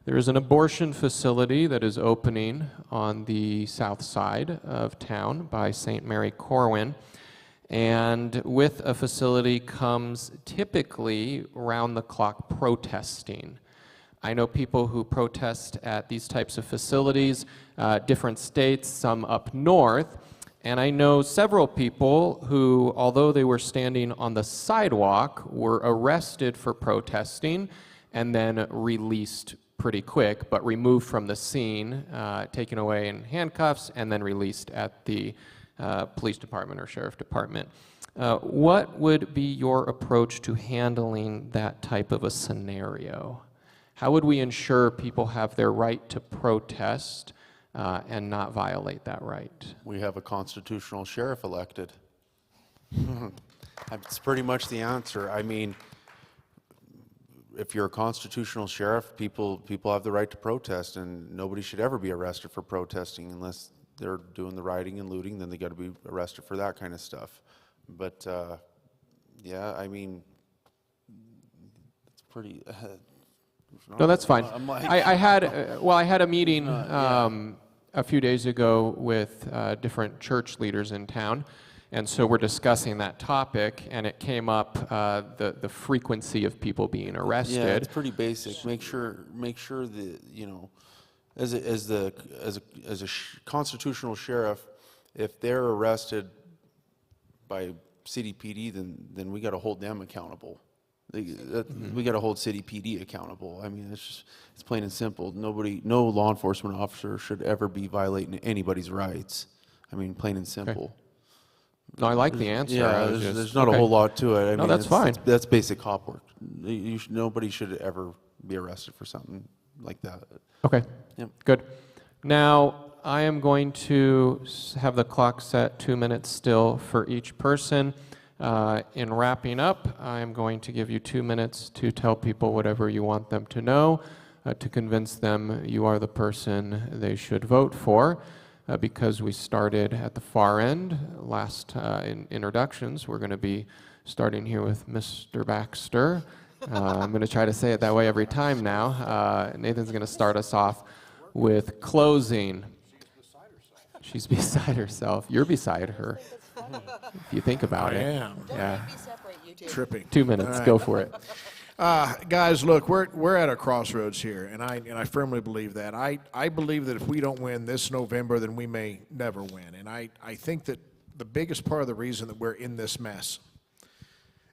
There is an abortion facility that is opening on the south side of town by St. Mary Corwin. And with a facility comes typically round-the-clock protesting. I know people who protest at these types of facilities, different states, some up north, and I know several people who, although they were standing on the sidewalk, were arrested for protesting and then released pretty quick, but removed from the scene, taken away in handcuffs, and then released at the police department or sheriff department. What would be your approach to handling that type of a scenario? How would we ensure people have their right to protest and not violate that right? We have a constitutional sheriff elected. That's pretty much the answer. I mean, if you're a constitutional sheriff, people have the right to protest, and nobody should ever be arrested for protesting unless they're doing the rioting and looting. Then they got to be arrested for that kind of stuff. But yeah, I mean, it's pretty. No, that's fine. I'm like, I had I had a meeting a few days ago with different church leaders in town, and so we're discussing that topic, and it came up the frequency of people being arrested. yeah, it's pretty basic. Make sure that, you know, as a constitutional sheriff, if they're arrested by city PD, then we got to hold them accountable. We got to hold city PD accountable. I mean, it's plain and simple. No law enforcement officer should ever be violating anybody's rights. I mean, plain and simple. No, I like the answer. Yeah, I was there's not a whole lot to it. I No, mean, that's fine. That's basic cop work. Nobody should ever be arrested for something like that. Okay, Yep. good. Now, I am going to have the clock set 2 minutes still for each person. In wrapping up, I am going to give you 2 minutes to tell people whatever you want them to know, to convince them you are the person they should vote for. Because we started at the far end last in introductions, we're going to be starting here with Mr. Baxter. I'm going to try to say it that way every time now. Nathan's going to start us off with closing. She's beside herself. You're beside her, if you think about I it. am. Yeah. Tripping. 2 minutes. Go for it. Guys, look, we're at a crossroads here, and I firmly believe that. I believe that if we don't win this November, then we may never win. And I think that the biggest part of the reason that we're in this mess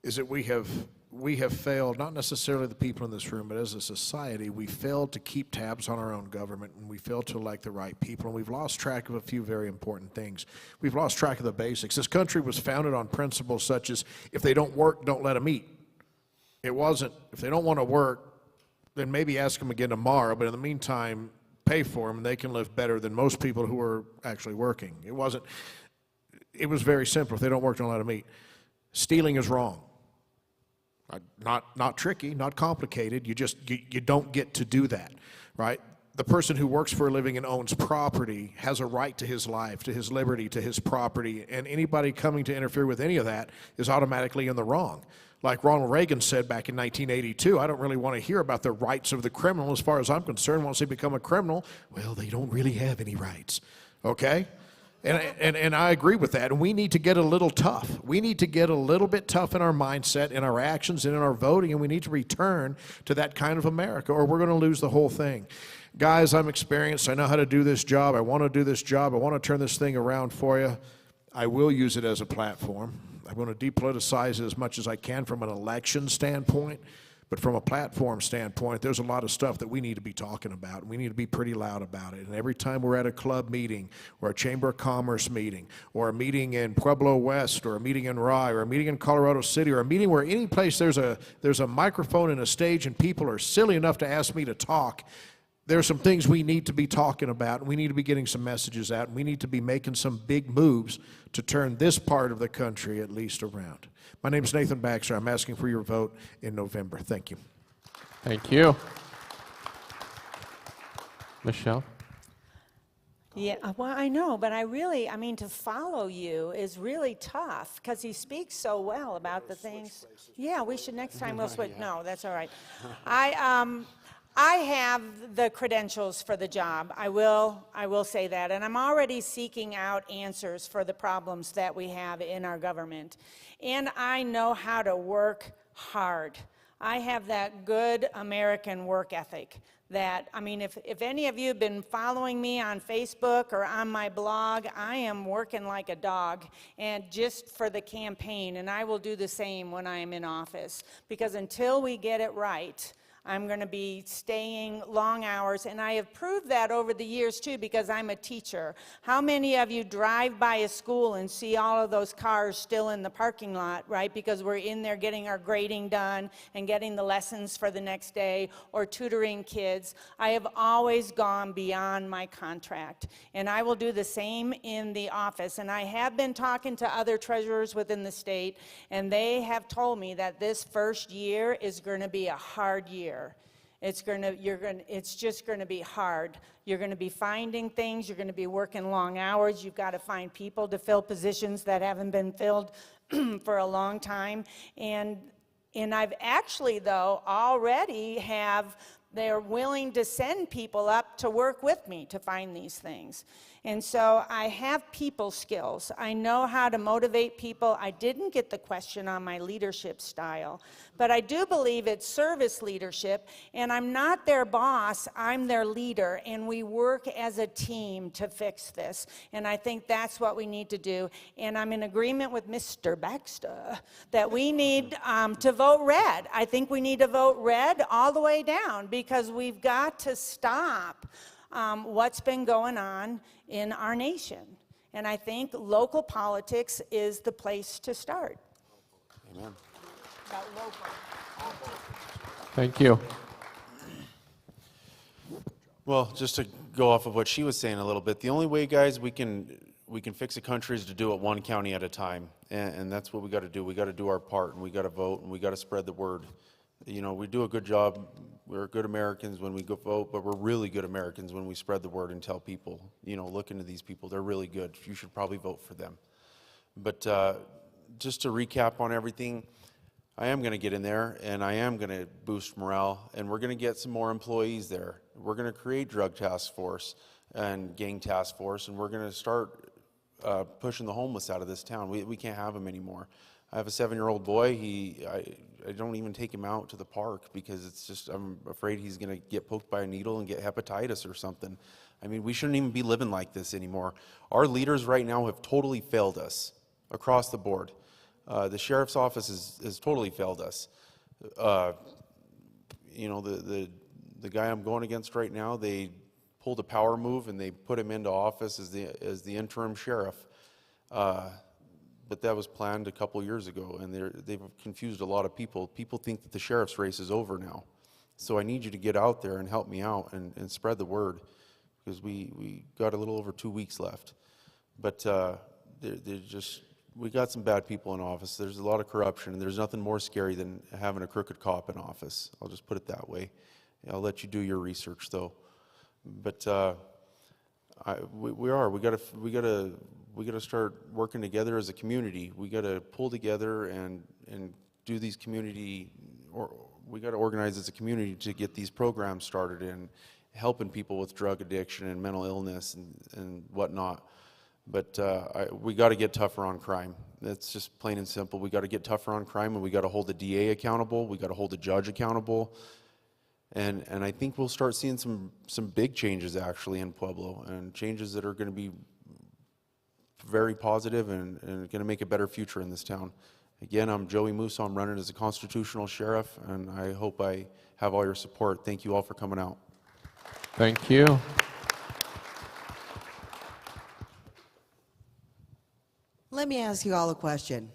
is that we have failed, not necessarily the people in this room, but as a society, we failed to keep tabs on our own government, and we failed to elect the right people, and we've lost track of a few very important things. We've lost track of the basics. This country was founded on principles such as, if they don't work, don't let them eat. It wasn't, if they don't want to work, then maybe ask them again tomorrow, but in the meantime, pay for them, and they can live better than most people who are actually working. It was very simple. If they don't work, don't let them eat. Stealing is wrong. Not tricky, not complicated. You don't get to do that, right? The person who works for a living and owns property has a right to his life, to his liberty, to his property, and anybody coming to interfere with any of that is automatically in the wrong. Like Ronald Reagan said back in 1982, I don't really want to hear about the rights of the criminal. As far as I'm concerned, once they become a criminal, well, they don't really have any rights, okay? And I agree with that, and we need to get a little tough. We need to get a little bit tough in our mindset, in our actions, and in our voting, and we need to return to that kind of America, or we're going to lose the whole thing. Guys, I'm experienced. I know how to do this job. I want to do this job. I want to turn this thing around for you. I will use it as a platform. I'm going to depoliticize it as much as I can from an election standpoint, But from a platform standpoint, there's a lot of stuff that we need to be talking about. We need to be pretty loud about it. And every time we're at a club meeting or a Chamber of Commerce meeting or a meeting in Pueblo West or a meeting in Rye or a meeting in Colorado City or a meeting where any place there's a microphone and a stage and people are silly enough to ask me to talk, there are some things we need to be talking about, and we need to be getting some messages out, and we need to be making some big moves to turn this part of the country at least around. My name is Nathan Baxter. I'm asking for your vote in November. Thank you. Thank you. Michelle? Yeah, well, I know, but I mean, to follow you is really tough because he speaks so well about the things. Yeah, we should next time we'll switch. No, that's all right. I have the credentials for the job. I will say that, and I'm already seeking out answers for the problems that we have in our government. And I know how to work hard. I have that good American work ethic that, I mean, if any of you have been following me on Facebook or on my blog, I am working like a dog, and just for the campaign, and I will do the same when I am in office, because until we get it right, I'm going to be staying long hours, and I have proved that over the years too, because I'm a teacher. How many of you drive by a school and see all of those cars still in the parking lot, right? Because we're in there getting our grading done and getting the lessons for the next day or tutoring kids. I have always gone beyond my contract, and I will do the same in the office. And I have been talking to other treasurers within the state, and they have told me that this first year is going to be a hard year. It's just going to be hard. You're going to be finding things. You're going to be working long hours. You've got to find people to fill positions that haven't been filled for a long time. And I've actually, though, already they're willing to send people up to work with me to find these things. And so I have people skills. I know how to motivate people. I didn't get the question on my leadership style, but I do believe it's service leadership, and I'm not their boss, I'm their leader, and we work as a team to fix this. And I think that's what we need to do. And I'm in agreement with Mr. Baxter that we need to vote red. I think we need to vote red all the way down, because we've got to stop what's been going on in our nation. And I think local politics is the place to start. Amen. Thank you. Well, just to go off of what she was saying a little bit, the only way, guys, we can fix a country is to do it one county at a time, and that's what we got to do. We got to do our part, and we got to vote, and we got to spread the word. You know, we do a good job. We're good Americans when we go vote, but we're really good Americans when we spread the word and tell people, you know, look into these people. They're really good. You should probably vote for them. But just to recap on everything, I am going to get in there, and I am going to boost morale, and we're going to get some more employees there. We're going to create drug task force and gang task force, and we're going to start pushing the homeless out of this town. We can't have them anymore. I have a 7-year-old boy. I don't even take him out to the park because it's just, I'm afraid he's going to get poked by a needle and get hepatitis or something. I mean, we shouldn't even be living like this anymore. Our leaders right now have totally failed us across the board. The sheriff's office has totally failed us. You know, the guy I'm going against right now, they pulled a power move and they put him into office as the interim sheriff. But that was planned a couple years ago, and they've confused a lot of people. People think that the sheriff's race is over now. So I need you to get out there and help me out and spread the word, because we got a little over 2 weeks left. But we got some bad people in office. There's a lot of corruption, and there's nothing more scary than having a crooked cop in office. I'll just put it that way. I'll let you do your research, though. But we got to start working together as a community. We got to pull together and do these we got to organize as a community to get these programs started and helping people with drug addiction and mental illness and whatnot. But we got to get tougher on crime. That's just plain and simple. We got to get tougher on crime, and we got to hold the DA accountable. We got to hold the judge accountable. And I think we'll start seeing some big changes actually in Pueblo, and changes that are going to be very positive and going to make a better future in this town. Again, I'm Joey Musso. I'm running as a constitutional sheriff, and I hope I have all your support. Thank you all for coming out. Thank you. Let me ask you all a question.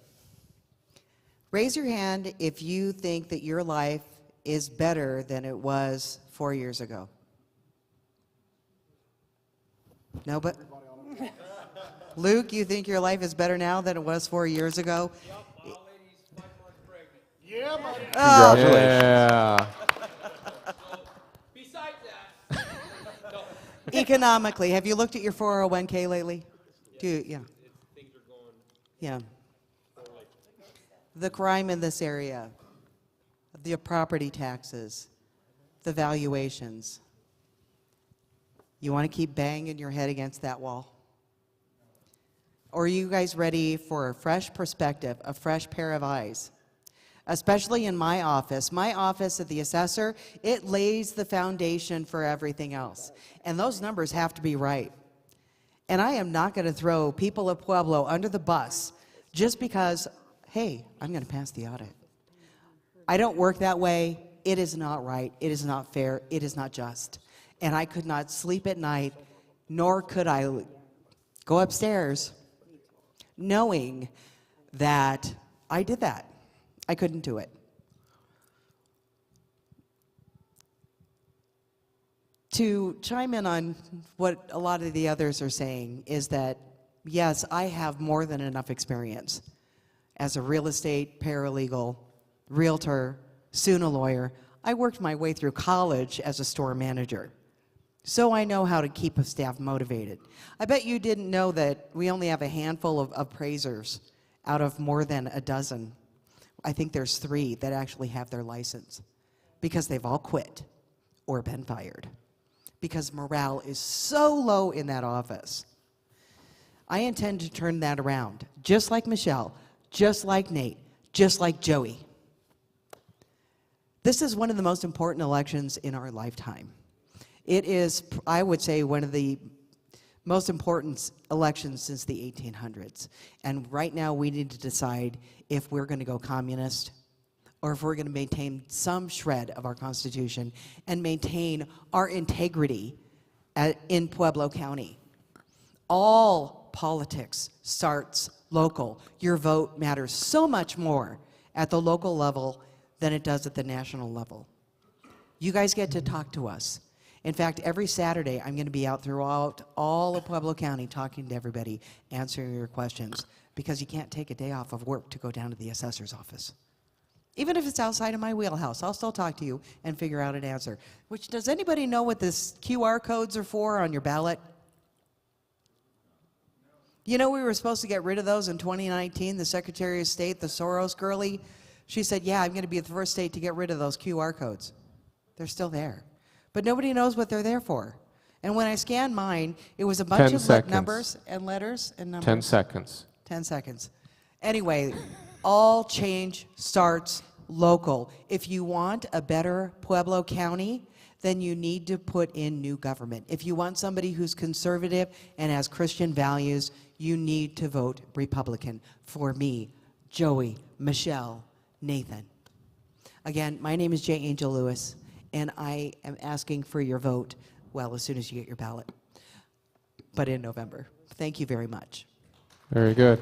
Raise your hand if you think that your life is better than it was 4 years ago. No, but Luke, you think your life is better now than it was 4 years ago? Congratulations. Yeah. Besides that, Economically, have you looked at your 401k lately? Yeah. things are going Yeah. The crime in this area, the property taxes, the valuations. You want to keep banging your head against that wall? Or are you guys ready for a fresh perspective, a fresh pair of eyes? Especially in my office of the assessor, it lays the foundation for everything else. And those numbers have to be right. And I am not going to throw people of Pueblo under the bus just because, hey, I'm going to pass the audit. I don't work that way. It is not right. It is not fair. It is not just. And I could not sleep at night, nor could I go upstairs knowing that I did that. I couldn't do it. To chime in on what a lot of the others are saying is that, yes, I have more than enough experience as a real estate paralegal, realtor, soon a lawyer. I worked my way through college as a store manager, so I know how to keep a staff motivated. I bet you didn't know that we only have a handful of appraisers out of more than a dozen. I think there's 3 that actually have their license because they've all quit or been fired because morale is so low in that office. I intend to turn that around, just like Michelle, just like Nate, just like Joey. This is one of the most important elections in our lifetime. It is, I would say, one of the most important elections since the 1800s. And right now we need to decide if we're going to go communist or if we're going to maintain some shred of our Constitution and maintain our integrity in Pueblo County. All politics starts local. Your vote matters so much more at the local level than it does at the national level. You guys get to talk to us. In fact, every Saturday, I'm going to be out throughout all of Pueblo County talking to everybody, answering your questions, because you can't take a day off of work to go down to the assessor's office. Even if it's outside of my wheelhouse, I'll still talk to you and figure out an answer. Which, does anybody know what this QR codes are for on your ballot? You know, we were supposed to get rid of those in 2019. The Secretary of State, the Soros girlie, she said, yeah, I'm going to be the first state to get rid of those QR codes. They're still there. But nobody knows what they're there for. And when I scanned mine, it was a bunch 10 of seconds. numbers and letters and numbers. 10 seconds. 10 seconds. Anyway, all change starts local. If you want a better Pueblo County, then you need to put in new government. If you want somebody who's conservative and has Christian values, you need to vote Republican for me, Joey, Michelle, Nathan. Again, my name is J. Angel Lewis, and I am asking for your vote, well, as soon as you get your ballot, but in November. Thank you very much. Very good.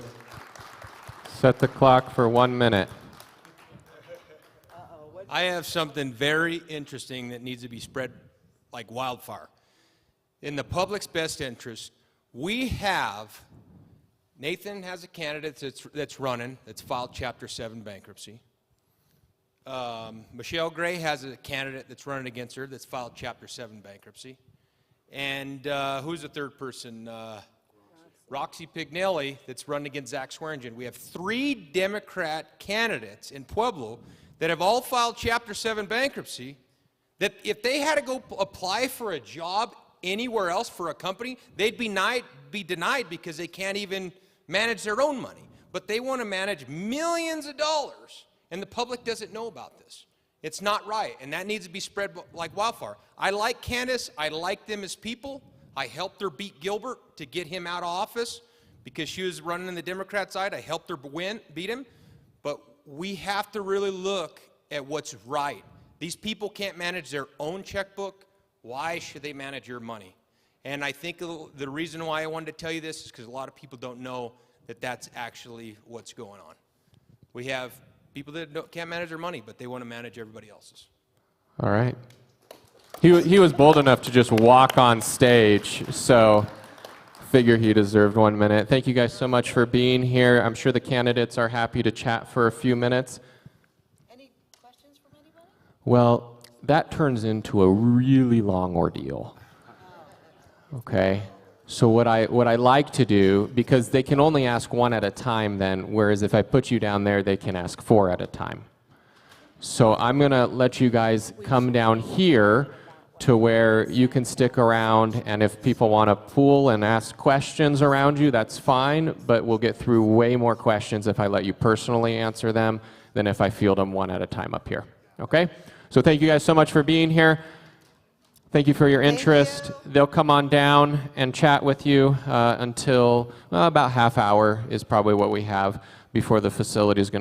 Set the clock for 1 minute. I have something very interesting that needs to be spread like wildfire. In the public's best interest, Nathan has a candidate that's running, that's filed Chapter 7 bankruptcy. Michelle Gray has a candidate that's running against her that's filed Chapter 7 bankruptcy. And who's the third person? Roxy Pignelli that's running against Zach Swearingen. We have 3 Democrat candidates in Pueblo that have all filed Chapter 7 bankruptcy, that if they had to go apply for a job anywhere else for a company, they'd be denied because they can't even manage their own money. But they want to manage millions of dollars, and the public doesn't know about this. It's not right, and that needs to be spread like wildfire. I like Candace. I like them as people. I helped her beat Gilbert to get him out of office because she was running in the Democrat side. I helped her beat him. But we have to really look at what's right. These people can't manage their own checkbook. Why should they manage your money? And I think the reason why I wanted to tell you this is because a lot of people don't know that that's actually what's going on. We have people that can't manage their money, but they want to manage everybody else's. All right. He was bold enough to just walk on stage, so figure he deserved 1 minute. Thank you guys so much for being here. I'm sure the candidates are happy to chat for a few minutes. Any questions from anybody? Well, that turns into a really long ordeal. Okay? So what I like to do, because they can only ask one at a time then, whereas if I put you down there, they can ask 4 at a time. So I'm going to let you guys come down here to where you can stick around, and if people want to pool and ask questions around you, that's fine, but we'll get through way more questions if I let you personally answer them than if I field them one at a time up here. Okay? So thank you guys so much for being here. Thank you for your interest. They'll come on down and chat with you until about half hour is probably what we have before the facility is going to